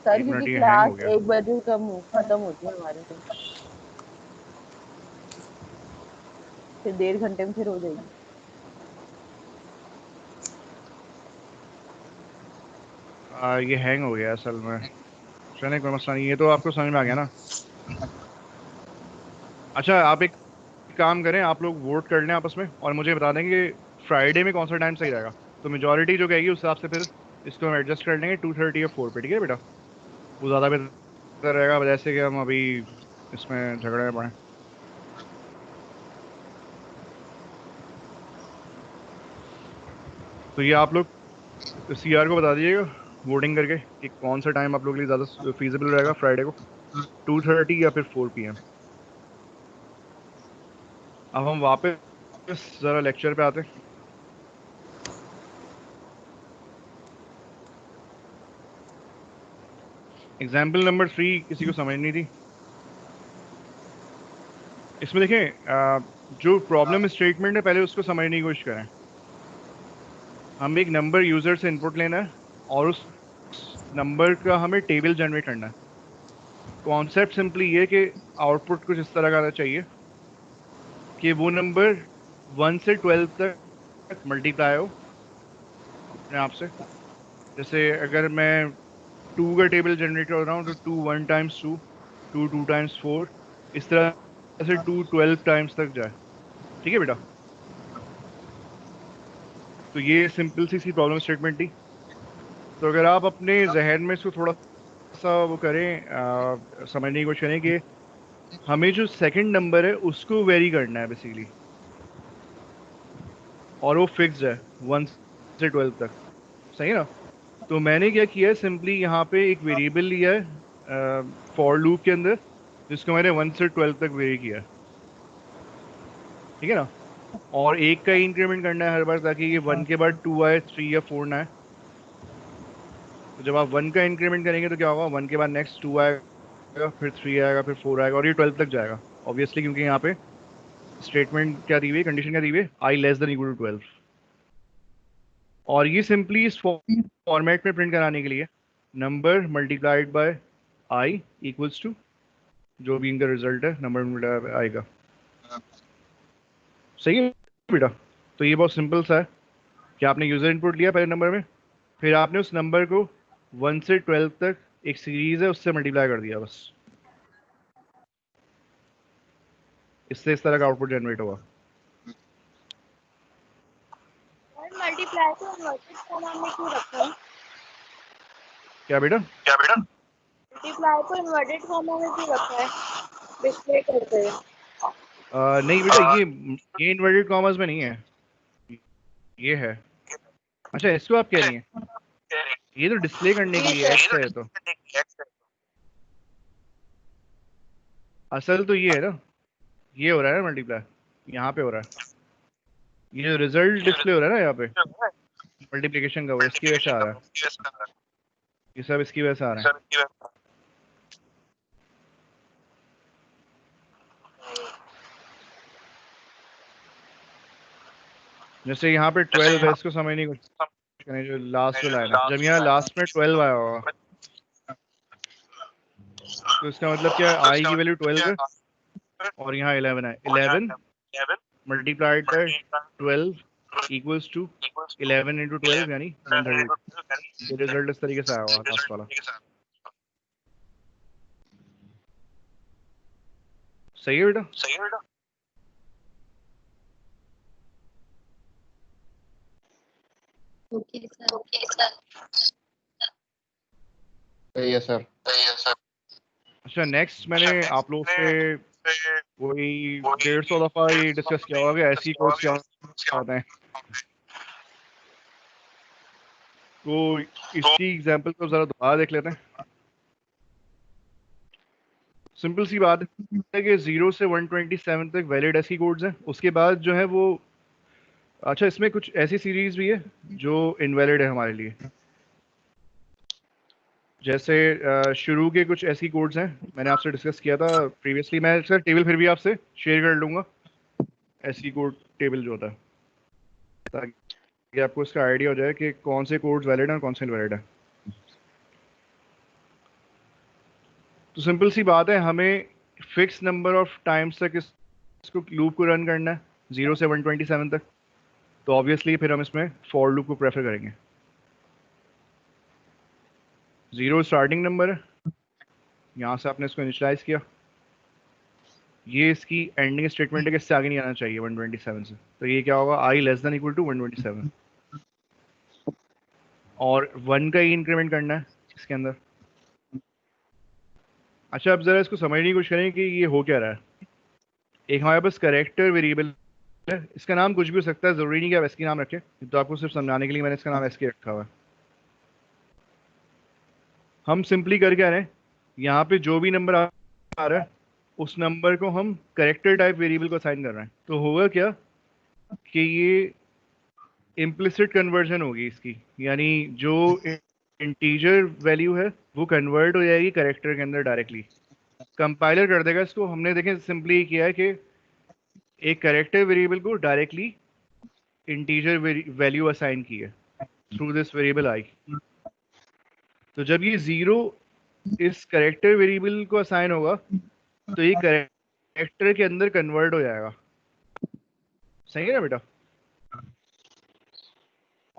सर एक क्योंकि मिनट, ये हैंग हो क्लास गया। 1 बजे खत्म होती है हमारे, तो फिर 1.5 घंटे में फिर हो जाएगी। ये हैंग हो गया असल में। चलिए कोई मसला नहीं, ये तो आपको समझ में आ गया ना। अच्छा, आप एक काम करें, आप लोग वोट कर लें आपस में और मुझे बता देंगे फ्राइडे में कौन सा टाइम सही रहेगा। तो मेजोरिटी जो कहेगी उस हिसाब से फिर इसको हम एडजस्ट कर लेंगे 2:30 या 4 पे। ठीक है बेटा? वो ज़्यादा बेहतर रहेगा, जैसे कि हम अभी इसमें झगड़े में पड़े। तो ये आप लोग सीआर को बता दीजिएगा वोटिंग करके कि कौन सा टाइम आप लोगों के लिए ज़्यादा फीजिबल रहेगा फ्राइडे को, 2:30 या फिर 4 PM। अब हम वापस ज़रा लेक्चर पे आते हैं। एग्जाम्पल नंबर 3 किसी को समझनी थी। इसमें देखें, जो प्रॉब्लम स्टेटमेंट है पहले उसको समझने की कोशिश करें। हम एक नंबर यूज़र से इनपुट लेना है और उस नंबर का हमें टेबल जनरेट करना है। कॉन्सेप्ट सिंपली ये कि आउटपुट कुछ इस तरह का आना चाहिए कि वो नंबर 1 से 12 तक मल्टीप्लाई हो अपने आप से। जैसे अगर मैं 2 का टेबल जनरेट कर रहा हूँ तो 2 1 टाइम्स 2, 2 2 टाइम्स 4, इस तरह से 2 12 टाइम्स तक जाए। ठीक है बेटा? तो ये सिंपल सी प्रॉब्लम स्टेटमेंट थी। तो अगर आप अपने जहन में इसको थोड़ा सा वो करें, समझने की कोशिश करें कि हमें जो सेकंड नंबर है उसको वेरी करना है बेसिकली, और वो फिक्स्ड है 1 से 12 तक, सही है ना। तो मैंने क्या किया है, सिंपली यहाँ पे एक वेरिएबल लिया है फॉर लूप के अंदर, जिसको मैंने 1 से 12 तक वेरी किया है, ठीक है ना। और एक का इंक्रीमेंट करना है हर बार, ताकि ये 1 के बाद 2 आए, 3 या 4 ना आए। तो जब आप 1 का इंक्रीमेंट करेंगे तो क्या होगा, 1 के बाद नेक्स्ट 2 आएगा, फिर 3 आएगा, फिर 4 आएगा, और ये 12 तक जाएगा ऑब्वियसली, क्योंकि यहाँ पे स्टेटमेंट क्या दी हुई है, कंडीशन क्या दी हुई है, आई लेस देन इक्वल टू 12। और ये सिंपली इस फॉर्मेट में प्रिंट कराने के लिए number multiplied by I equals to जो भी इनका रिजल्ट है नंबर मल्टीप्लाइड बाय आई का। सही है बेटा। तो ये बहुत सिंपल सा है कि आपने यूजर इनपुट लिया पहले नंबर में, फिर आपने उस नंबर को 1 से 12 तक एक सीरीज है उससे मल्टीप्लाई कर दिया, बस इससे इस तरह का आउटपुट जनरेट होगा। और मल्टीप्लाई को इन्वर्टेड कॉमा में क्यों रखा है? क्या बेटा? मल्टीप्लाई को इन्वर्टेड कॉमा में क्यों रखा है? डिस्प्ले करते हैं। नहीं बेटा, ये इन्वर्टेड कॉमर्स में नहीं है, ये है। अच्छा, इसको आप कह रही हैं, ये तो डिस्प्ले करने के लिए एक्स है। तो असल तो ये है ना, ये हो रहा है ना मल्टीप्लाई, यहाँ पे हो रहा है, ये जो रिजल्ट डिस्प्ले हो रहा है ना यहाँ पे मल्टीप्लिकेशन का, वो इसकी वजह से आ रहा है, ये सब इसकी वजह से आ रहा है। जैसे यहाँ पे 12 है, इसको समझ नहीं कुछ करें, जो लास्ट जो लाइन है, जब यहाँ लास्ट में 12 आया होगा तो इसका मतलब क्या है, आई की वैल्यू 12 है और यहाँ 11 है। 11 multiplied by 12 equals to 11 into 12 यानी 130। ये रिजल्ट इस तरीके से आया होगा लास्ट वाला। सही है बेटा? Okay sir. सही है सर। अच्छा, नेक्स्ट मैंने आप लोग से वही 150 दफा ये डिस्कस किया होगा कि ऐसी कोड्स क्या होते हैं। तो इसकी एग्जांपल को जरा दोबारा देख लेते हैं। सिंपल सी बात है कि 0 से 127 तक वैलिड ऐसी कोड्स हैं, उसके बाद जो है वो, अच्छा इसमें कुछ ऐसी सीरीज भी है जो इनवैलिड है हमारे लिए। जैसे शुरू के कुछ ऐसी कोड्स हैं, मैंने आपसे डिस्कस किया था प्रीवियसली, मैं सर टेबल फिर भी आपसे शेयर कर लूँगा, ऐसी कोड टेबल जो होता है, ताकि आपको इसका आइडिया हो जाए कि कौन से कोड्स वैलिड हैं और कौन से इनवैलिड हैं। तो सिंपल सी बात है, हमें फिक्स नंबर ऑफ टाइम्स तक इसको लूप को रन करना है 0 से 127 तक। तो ऑब्वियसली फिर हम इसमें फॉर लूप को प्रेफर करेंगे। 0 स्टार्टिंग नंबर है, यहाँ से आपने इसको इनिशियलाइज किया, ये इसकी एंडिंग स्टेटमेंट है कि इससे आगे नहीं आना चाहिए 127 से। तो ये क्या होगा, आई लेस देन इक्वल टू 127, और 1 का ही इंक्रीमेंट करना है इसके अंदर। अच्छा, अब जरा इसको समझने की कोशिश करें कि ये हो क्या रहा है। एक हमारे पास करेक्टर वेरिएबल है, इसका नाम कुछ भी हो सकता है, जरूरी नहीं कि आप एस की नाम रखें, तो आपको सिर्फ समझाने के लिए मैंने इसका नाम एस के रखा हुआ है। हम सिंपली कर क्या रहे हैं, यहाँ पे जो भी नंबर आ रहा है उस नंबर को हम करेक्टर टाइप वेरिएबल को असाइन कर रहे हैं। तो होगा क्या कि ये इम्प्लिसिट कन्वर्जन होगी इसकी, यानी जो इंटीजर वैल्यू है वो कन्वर्ट हो जाएगी करेक्टर के अंदर डायरेक्टली, कंपाइलर कर देगा इसको। हमने देखें सिंपली किया है कि एक करेक्टर वेरिएबल को डायरेक्टली इंटीजर वैल्यू असाइन की है थ्रू दिस वेरिएबल आई। तो जब ये 0 इस करेक्टर वेरिएबल को असाइन होगा तो ये करेक्टर के अंदर कन्वर्ट हो जाएगा। सही है ना बेटा?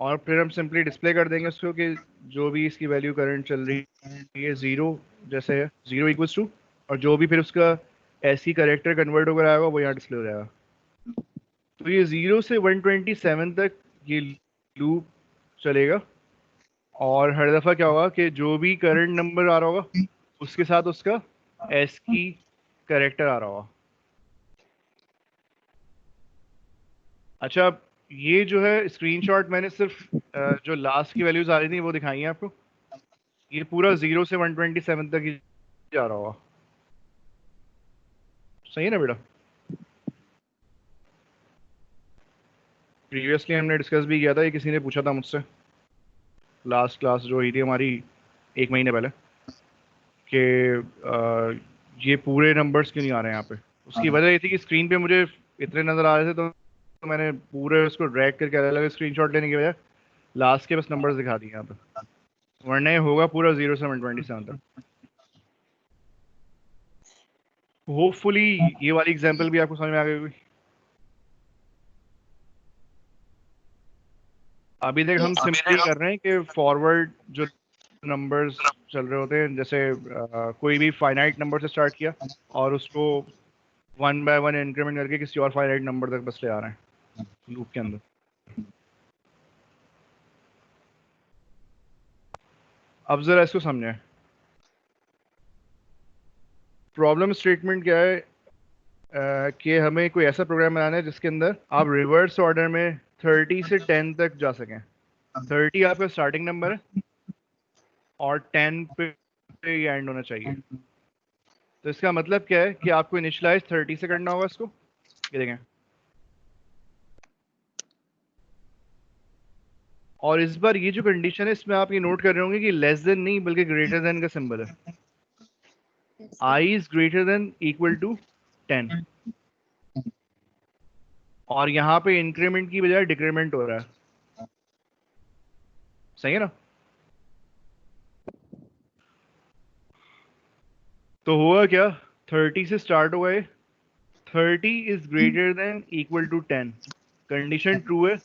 और फिर हम सिंपली डिस्प्ले कर देंगे उसको कि जो भी इसकी वैल्यू करंट चल रही है 0 जैसे है, 0 इक्वल्स टू, और जो भी फिर उसका ऐसी करेक्टर कन्वर्ट होकर आएगा वो यहाँ डिस्प्ले हो जाएगा। तो ये 0 से 127 तक ये लूप चलेगा, और हर दफ़ा क्या होगा कि जो भी करंट नंबर आ रहा होगा उसके साथ उसका एस की करेक्टर आ रहा होगा। अच्छा, ये जो है स्क्रीनशॉट मैंने सिर्फ जो लास्ट की वैल्यूज आ रही थी वो दिखाई हैं आपको। ये पूरा 0 से 127 तक ही जा रहा होगा। सही है ना बेटा? प्रीवियसली हमने डिस्कस भी किया था, ये किसी ने पूछा था मुझसे लास्ट क्लास जो हुई थी हमारी 1 महीने पहले कि ये पूरे नंबर्स क्यों नहीं आ रहे हैं यहाँ पे। उसकी वजह ये थी कि स्क्रीन पे मुझे इतने नज़र आ रहे थे, तो मैंने पूरे उसको ड्रैग करके अलग अलग स्क्रीनशॉट लेने की वजह लास्ट के बस नंबर्स दिखा दिए यहाँ पे, वरना ये होगा पूरा 0 से 127 तक। होपफुली ये वाली एग्जांपल भी आपको समझ में आ गई होगी। अभी तक हम सिंपली कर रहे हैं कि फॉरवर्ड जो नंबर्स चल रहे होते हैं, जैसे कोई भी फाइनाइट नंबर से स्टार्ट किया और उसको 1 बाय 1 इंक्रीमेंट करके किसी और फाइनाइट नंबर तक बस ले आ रहे हैं लूप के अंदर। अब जरा इसको समझें। प्रॉब्लम स्टेटमेंट क्या है कि हमें कोई ऐसा प्रोग्राम बनाना है जिसके अंदर आप रिवर्स ऑर्डर में 30 से 10 तक जा सकें। 30 आपका स्टार्टिंग नंबर है और 10 पे ये एंड होना चाहिए। तो इसका मतलब क्या है कि आपको इनिशियलाइज 30 से करना होगा इसको। ये देखें, और इस बार ये जो कंडीशन है इसमें आप ये नोट कर रहे होंगे कि लेस देन नहीं बल्कि ग्रेटर देन का सिंबल है। I is greater than equal to 10 और यहाँ पे इंक्रीमेंट की बजाय डिक्रीमेंट हो रहा है। सही है ना? तो हुआ क्या, 30 से स्टार्ट हुआ है, 30 is greater than equal to 10, condition true है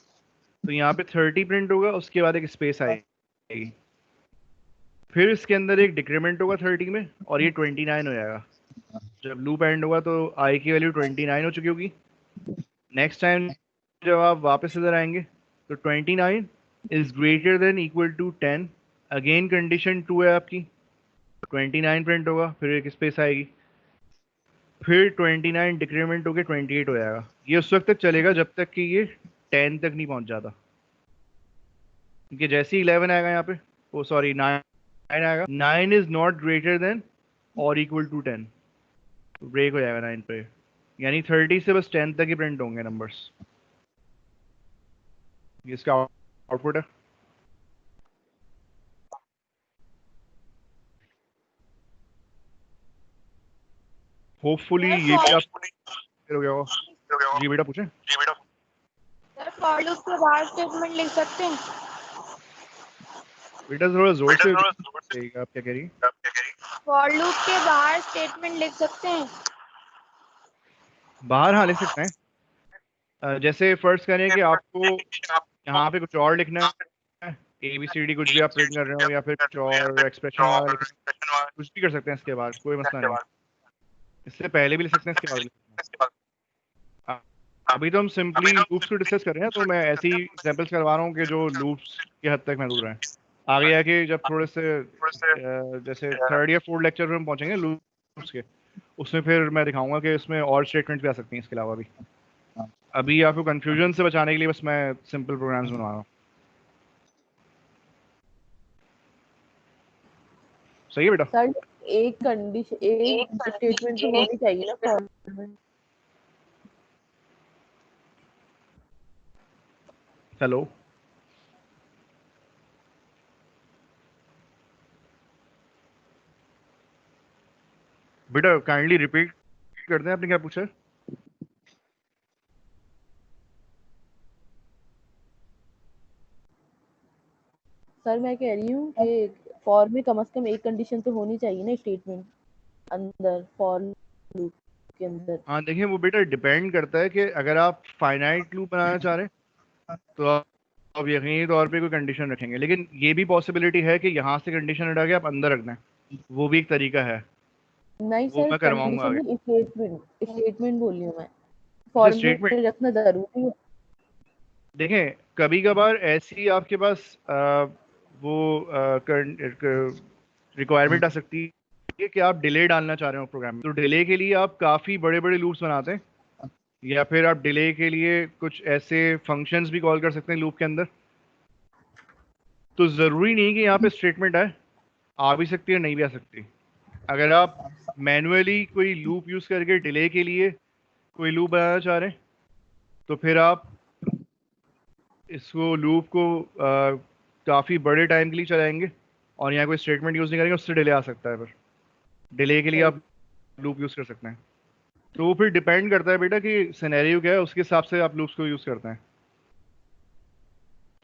तो यहाँ पे 30 प्रिंट होगा, उसके बाद एक स्पेस आएगी, फिर इसके अंदर एक डिक्रीमेंट होगा 30 में और ये 29 हो जाएगा। जब लूप एंड होगा तो आई की वैल्यू 29 हो चुकी होगी। नेक्स्ट टाइम जब आप वापस इधर आएंगे तो 29 is greater than equal to 10, again condition 2 है आपकी, 29 प्रिंट होगा, फिर एक स्पेस आएगी, फिर 29 डिक्रीमेंट होकर 28 हो जाएगा। ये उस वक्त तक चलेगा जब तक कि ये 10 तक नहीं पहुंच जाता, क्योंकि जैसे ही 11 आएगा यहाँ पे, ओ सॉरी 9 आएगा, 9 इज नॉट ग्रेटर देन और इक्वल टू 10, ब्रेक हो जाएगा 9 पे, यानी 30 से बस 10 तक ही प्रिंट होंगे नंबर्स। ये इसका आउटपुट है। होपफुली ये भी आप हो गया होगा। जी बेटा पूछें। सर फॉर लूप के बाहर स्टेटमेंट लिख सकते हैं? बेटा थोड़ा जोर से बताइएगा, आप क्या कह रही हैं? फॉर लूप के बाहर स्टेटमेंट लिख सकते हैं? बाहर हाँ लिख सकते हैं। जैसे फर्स्ट करें कि आपको यहाँ पे कुछ और लिखना है, ABCD कुछ भी आप प्रिंट कर रहे हो या फिर कुछ और एक्सप्रेशन वाला लिखना है, कुछ भी कर सकते हैं इसके बाद, कोई मसला नहीं। इससे पहले भी लिख सकते हैं, इसके बाद भी लिख सकते हैं। अभी तो हम सिंपली लूप्स को डिस्कस कर रहे हैं, तो मैं ऐसी एग्जांपल्स करवा रहा हूँ कि जो लूप्स के हद तक महदूद हैं। आगे आके जब थोड़े से जैसे थर्ड या फोर्थ लेक्चर में हम पहुंचेंगे लूप्स के, उसमें फिर मैं दिखाऊंगा कि इसमें और स्टेटमेंट्स भी आ सकती हैं इसके अलावा भी। अभी आपको कंफ्यूजन से बचाने के लिए बस मैं सिंपल प्रोग्राम्स बनवा रहा हूँ। सही है बेटा? सर एक कंडीशन, एक स्टेटमेंट तो होनी चाहिए ना फॉर में। हेलो, बेटा काइंडली रिपीट कर दें, आपने क्या पूछा? सर मैं कह रही हूँ कि फॉर में कम से कम एक कंडीशन तो होनी चाहिए ना स्टेटमेंट अंदर, फॉर लूप के अंदर। हाँ देखिए, वो बेटा डिपेंड करता है कि अगर आप फाइनाइट लूप बनाना चाह रहे हैं तो आप यकीनी तौर पे कोई कंडीशन रखेंगे, लेकिन ये भी पॉसिबिलिटी है कि यहाँ से कंडीशन हटा के आप अंदर रख दें, वो भी एक तरीका है, नहीं वो सर, मैं करवाऊंगा आगे। कंडीशन स्टेटमेंट स्टेटमेंट बोल रही हूँ मैं, फॉर स्टेटमेंट में रखना जरूरी है। देखें, कभी कभार ऐसी आपके पास वो रिक्वायरमेंट आ सकती है कि आप डिले डालना चाह रहे हो प्रोग्राम में, तो डिले के लिए आप काफ़ी बड़े बड़े लूप्स बनाते हैं, या फिर आप डिले के लिए कुछ ऐसे फंक्शंस भी कॉल कर सकते हैं लूप के अंदर। तो ज़रूरी नहीं कि यहाँ पे स्टेटमेंट आए, आ भी सकती है, नहीं भी आ सकती। अगर आप मैन्युअली कोई लूप यूज़ करके डिले के लिए कोई लूप बनाना चाह रहे हैं, तो फिर आप इसको लूप को काफ़ी बड़े टाइम के लिए चलाएंगे और यहाँ कोई स्टेटमेंट यूज़ नहीं करेंगे, उससे डिले आ सकता है। फिर डिले के लिए आप लूप यूज़ कर सकते हैं। तो वो फिर डिपेंड करता है बेटा कि सिनेरियो क्या है, उसके हिसाब से आप लूप्स को यूज़ करते हैं।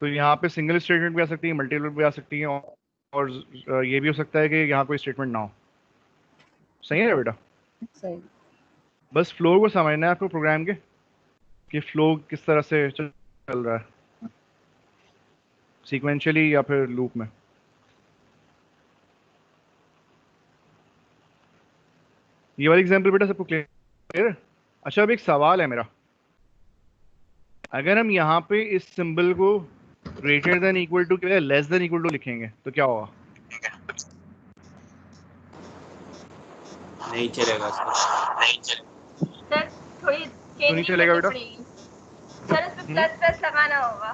तो यहाँ पे सिंगल स्टेटमेंट भी आ सकती है, मल्टीपल भी आ सकती है, और ये भी हो सकता है कि यहाँ कोई स्टेटमेंट ना हो। सही है बेटा? सही। बस फ्लो को समझना है आपको प्रोग्राम के, कि फ्लो किस तरह से चल रहा है, सीक्वेंशियली या फिर लूप में। ये वाली एग्जांपल बेटा सबको क्लियर है? अच्छा, अब एक सवाल है मेरा, अगर हम यहाँ पे इस सिंबल को ग्रेटर देन इक्वल टू के बजाय लेस देन इक्वल टू लिखेंगे तो क्या होगा? नहीं चलेगा सर। सर थोड़ी तो नहीं चेंजिंग चलेगा करनी बेटा? पड़ेगी सर, उसमें प्लस प्लस लगाना होगा।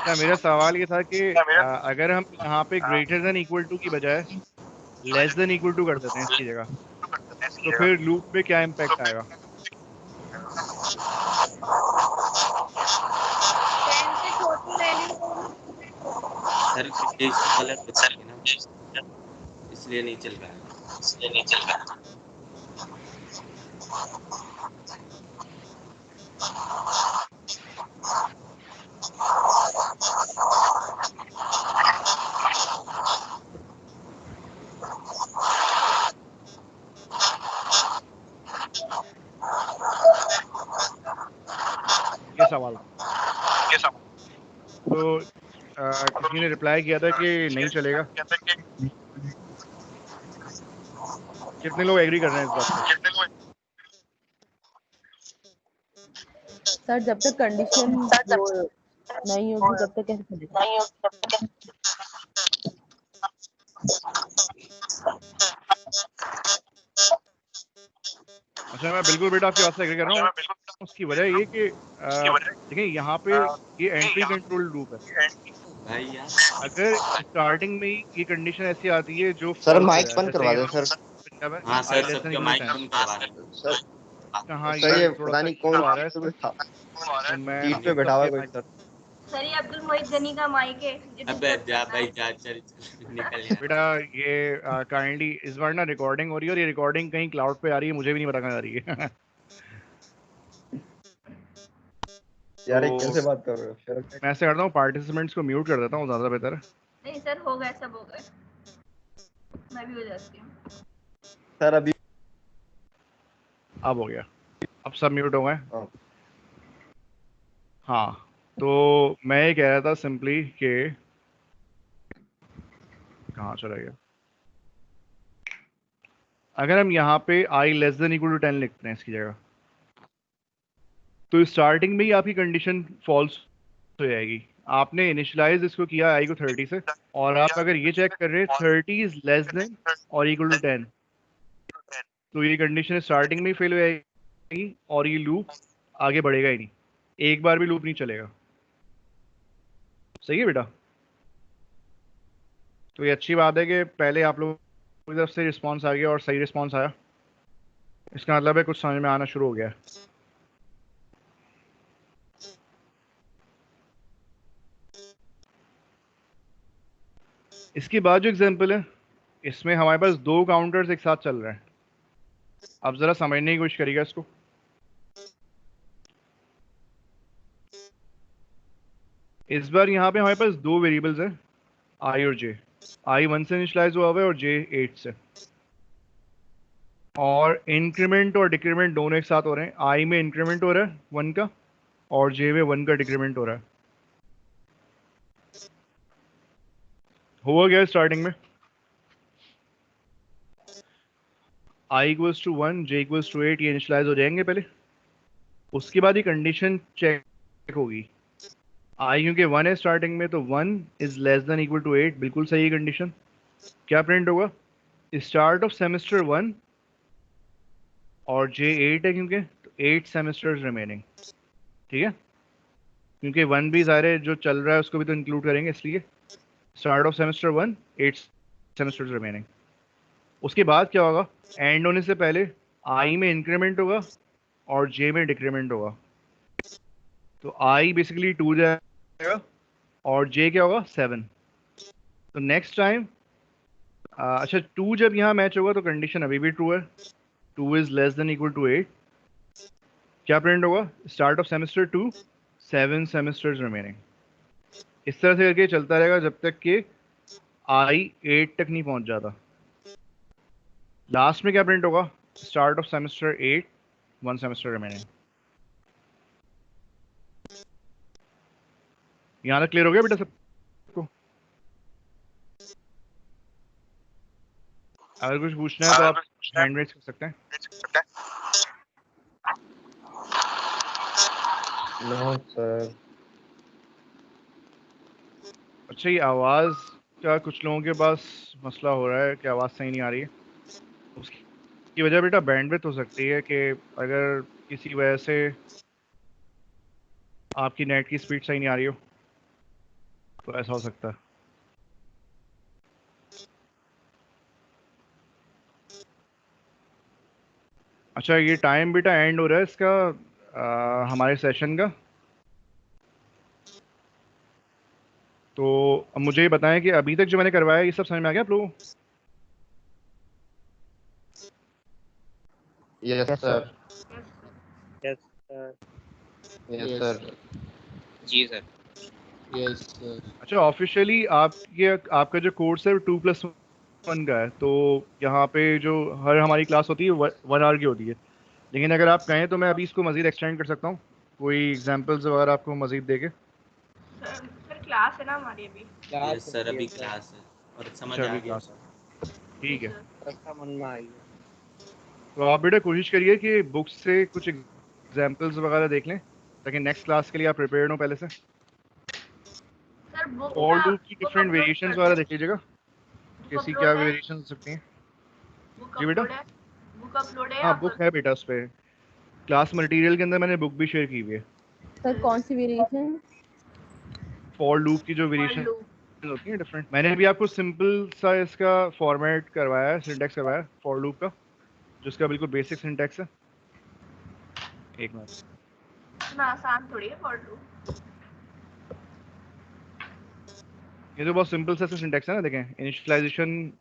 क्या मेरा सवाल ये था कि अगर हम यहाँ पे ग्रेटर देन इक्वल टू की बजाय लेस देन इक्वल टू कर देते हैं इसकी जगह, तो फिर लूप पे क्या इम्पैक्ट आएगा? 10 से छोटी वैल्यू सर कंडीशन गलत हो जाएगी ना, इसलिए नहीं चल रहा है। ये सवाल था। तो किसी ने रिप्लाई किया था कि नहीं चलेगा। कितने लोग एग्री कर रहे हैं इस बात पे? सर जब तक कंडीशन वो नहीं होगी तब तक कैसे चलेगा? अच्छा, मैं बिल्कुल बेटा आपकी बात से एग्री कर रहा हूँ। उसकी वजह ये कि देखिए यहाँ पे ये एंट्री कंट्रोल लूप है। भाई यार अगर स्टार्टिंग में ही ये कंडीशन ऐसी आती है जो सर false माइक हो जाए, बंद जैसे करवा दें यहाँ सर। पे हाँ I सर, less than सबके equal to माइक 10। बंद करवा दें। सर कहाँ सर ये थोड़ा पता सा नहीं issue कौन आ रहा है इसमें, बैठा तो मैं सीट पे बैठा हुआ है कोई सर। सर ये अब्दुल मोहित गनी का माइक है, मुझे अबे disturb जा करना भाई है। जा, चल चल निकल यार। बेटा ये काइंडली इस बार ना रिकॉर्डिंग हो रही है, और ये रिकॉर्डिंग कहीं क्लाउड पे आ रही है, मुझे भी नहीं पता कहाँ आ रही है। यार ये तो कैसे बात कर रहे हो सर? मैं ऐसे करता हूँ, पार्टिसिपेंट्स को म्यूट कर देता हूँ, ज़्यादा बेहतर है। नहीं सर हो गए, सब हो गए, मैं भी हो जाती हूँ। सर अभी अब हो गया, अब सब म्यूट हो गए। हाँ। हाँ, तो मैं ये कह रहा था सिंपली कि कहाँ चला गया, अगर हम यहाँ पे i less than equal to 10 लिखते हैं इसकी जगह, तो स्टार्टिंग में ही आपकी कंडीशन फॉल्स हो जाएगी। आपने इनिशियलाइज इसको किया i को 30 से, और आप अगर ये चेक कर रहे हैं 30 इज लेस देन और इक्वल टू 10, तो ये कंडीशन स्टार्टिंग में ही फेल हो जाएगी और ये लूप आगे बढ़ेगा ही नहीं, एक बार भी लूप नहीं चलेगा। सही है बेटा? तो ये अच्छी बात है कि पहले आप लोगों की तरफ से रिस्पॉन्स आ गया और सही रिस्पॉन्स आया, इसका मतलब है कुछ समझ में आना शुरू हो गया है। इसके बाद जो एग्जांपल है, इसमें हमारे पास दो काउंटर्स एक साथ चल रहे हैं। अब जरा समझने की कोशिश करिएगा इसको। इस बार यहाँ पे हमारे पास दो वेरिएबल्स हैं, i और j। i 1 से इनिशियलाइज हुआ हुआ है और j 8 से, और इंक्रीमेंट और डिक्रीमेंट दोनों एक साथ हो रहे हैं। i में इंक्रीमेंट हो रहा है 1 का, और j में 1 का डिक्रीमेंट हो रहा है। हुआ गया स्टार्टिंग में i equals to 1, j equals to 8, ये इनिशियलाइज हो जाएंगे पहले। उसके बाद ये कंडीशन चेक होगी आई क्योंकि 1 है स्टार्टिंग में, तो 1 is less than equal to 8, बिल्कुल सही कंडीशन। क्या प्रिंट होगा? स्टार्ट ऑफ सेमेस्टर 1 और J 8 है क्योंकि, तो 8 सेमेस्टर्स रिमेनिंग। ठीक है, क्योंकि 1 भी ज़ाहिर है जो चल रहा है उसको भी तो इंक्लूड करेंगे, इसलिए start of semester 1 8 semesters remaining. उसके बाद क्या होगा? एंड होने से पहले I में इंक्रीमेंट होगा और J में डिक्रीमेंट होगा। तो I बेसिकली 2 जाएगा और J क्या होगा? 7। तो नेक्स्ट टाइम अच्छा 2 जब यहाँ मैच होगा तो कंडीशन अभी भी ट्रू है, 2 is less than equal to 8। क्या प्रिंट होगा? Start of semester 2 7 semesters remaining. इस तरह से करके चलता रहेगा जब तक कि I 8 तक नहीं पहुंच जाता। लास्ट में क्या प्रिंट होगा? Start of semester 8 1 semester remaining. यहाँ तक क्लियर हो गया बेटा सबको? अगर कुछ पूछना है तो आप हैंड रेज कर सकते हैं। No sir. अच्छा, ये आवाज़ का कुछ लोगों के पास मसला हो रहा है कि आवाज़ सही नहीं आ रही है। उसकी वजह बेटा बैंडविड्थ हो सकती है कि अगर किसी वजह से आपकी नेट की स्पीड सही नहीं आ रही हो तो ऐसा हो सकता है। अच्छा, ये टाइम बेटा एंड हो रहा है इसका हमारे सेशन का। तो अब मुझे ये बताएं कि अभी तक जो मैंने करवाया ये सब समझ में आ गया आप लोगों को? Yes sir. Yes sir. Yes sir. जी सर। Yes sir. अच्छा, ऑफिशियली आपका जो कोर्स है वो 2+1 का है, तो यहाँ पे जो हर हमारी क्लास होती है 1 आवर की होती है। लेकिन अगर आप कहें तो मैं अभी इसको मज़ीद एक्सटेंड कर सकता हूँ, कोई एग्जांपल्स वगैरह आपको मज़ीद देके। सर क्लास है ना हमारी अभी। यस सर, अभी क्लास है और समझ अच्छा, आ अभी गया क्लास सर। है, ठीक है। सबका मन में आई है। तो आप बेटा कोशिश करिए कि बुक्स से कुछ एग्जांपल्स वगैरह देख लें ताकि नेक्स्ट क्लास के लिए आप प्रिपेयर्ड हो पहले से। सर बुक फॉर का लूप की बुक डिफरेंट अपलोड वेरिएशंस कर वगैरह दो। देख लीजिएगा, बुक कैसी क्या अपलोड है। वेरिएशंस हो सकती हैं। बुक जी बेटा? अपलोड है। बुक अपलोड है हाँ, यहाँ बुक पर। है बेटा, उस पर क्लास मटेरियल के अंदर मैंने बुक भी शेयर की हुई है। सर कौन सी वेरिएशन? फॉर लूप की जो फॉर वेरिएशन लूप। होती है डिफरेंट, मैंने अभी आपको सिंपल सा इसका फॉर्मेट करवाया है, सिंटैक्स करवाया है फॉर लूप का, जिसका बिल्कुल बेसिक सिंटैक्स है। एक मिनट। इतना आसान थोड़ी है फॉर लूप। ये तो बहुत सिंपल सा सिंटैक्स है ना, देखें, इनिशियलाइजेशन,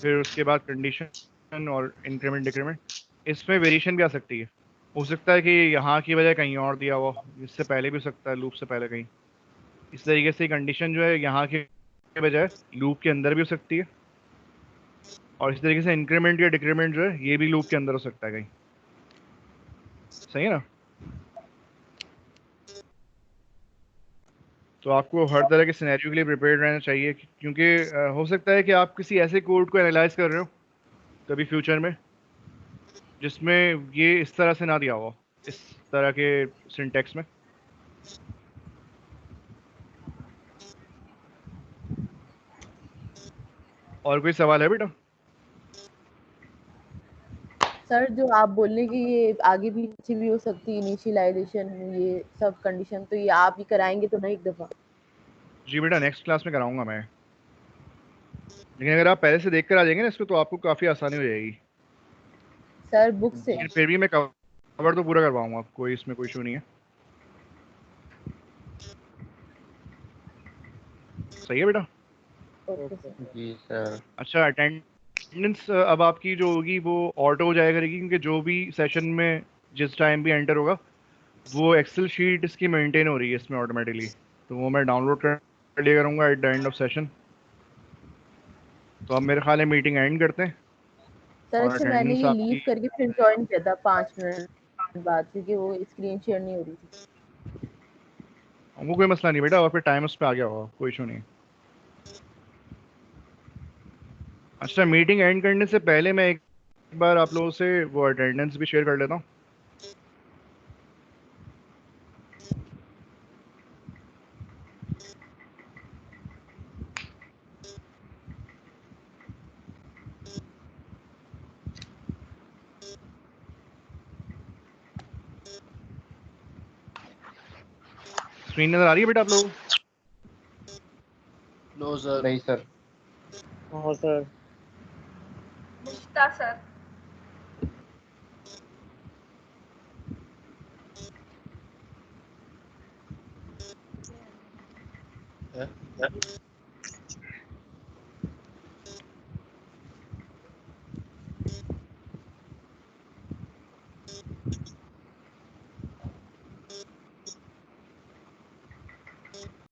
फिर उसके बाद कंडीशन और इंक्रीमेंट डिक्रीमेंट। इसमें वेरिएशन भी आ सकती है, हो सकता है कि यहाँ की बजाय कहीं और दिया हुआ, इससे पहले भी हो सकता है, लूप से पहले कहीं। इस तरीके से कंडीशन जो है यहाँ के बजाय लूप के अंदर भी हो सकती है, और इस तरीके से इंक्रीमेंट या डिक्रीमेंट जो है ये भी लूप के अंदर हो सकता है कहीं। सही है ना? तो आपको हर तरह के सिनेरियो के लिए प्रिपेयर्ड रहना चाहिए, क्योंकि हो सकता है कि आप किसी ऐसे कोड को एनालाइज कर रहे हो कभी फ्यूचर में जिसमें ये इस तरह से ना दिया हुआ, इस तरह के सिंटैक्स में। और कोई सवाल है बेटा? सर जो आप बोल रहे कि ये आगे पीछे भी हो सकती है इनिशियलाइजेशन, ये सब कंडीशन, तो ये आप ही कराएंगे तो नहीं एक दफा? जी बेटा, नेक्स्ट क्लास में कराऊंगा मैं, लेकिन अगर आप पहले से देख कर आ जाएंगे ना इसको तो आपको काफ़ी आसानी हो जाएगी। सर बुक से? लेकिन फिर भी मैं कवर तो पूरा करवाऊंगा, कोई इसमें कोई इशू नहीं है। सही है बेटा? Okay sir. जी सर। अच्छा, अटेंडेंस अब आपकी जो होगी वो ऑटो हो जाया करेगी, क्योंकि जो भी सेशन में जिस टाइम भी एंटर होगा वो एक्सेल शीट इसकी मेंटेन हो रही है इसमें ऑटोमेटिकली, तो वो मैं डाउनलोड कर लिया करूँगा at the end of session. तो अब मेरे ख्याल है मीटिंग एंड करते हैं, सर और अच्छा, मैंने अटेंडेंस ये लीव आपकी, करके फिर ज्वाइन किया था 5 मिनट बाद, क्योंकि वो स्क्रीन शेयर नहीं हो रही थी। वो कोई मसला नहीं बेटा, और फिर टाइम उस पर आ गया होगा, कोई इशू नहीं। अच्छा, मीटिंग एंड करने से पहले मैं एक बार आप लोगों से वो अटेंडेंस भी शेयर कर लेता हूँ। स्क्रीन नजर आ रही है बेटा आप लोगों को? No sir. नहीं सर। हाँ सर। मुश्ता सर। है?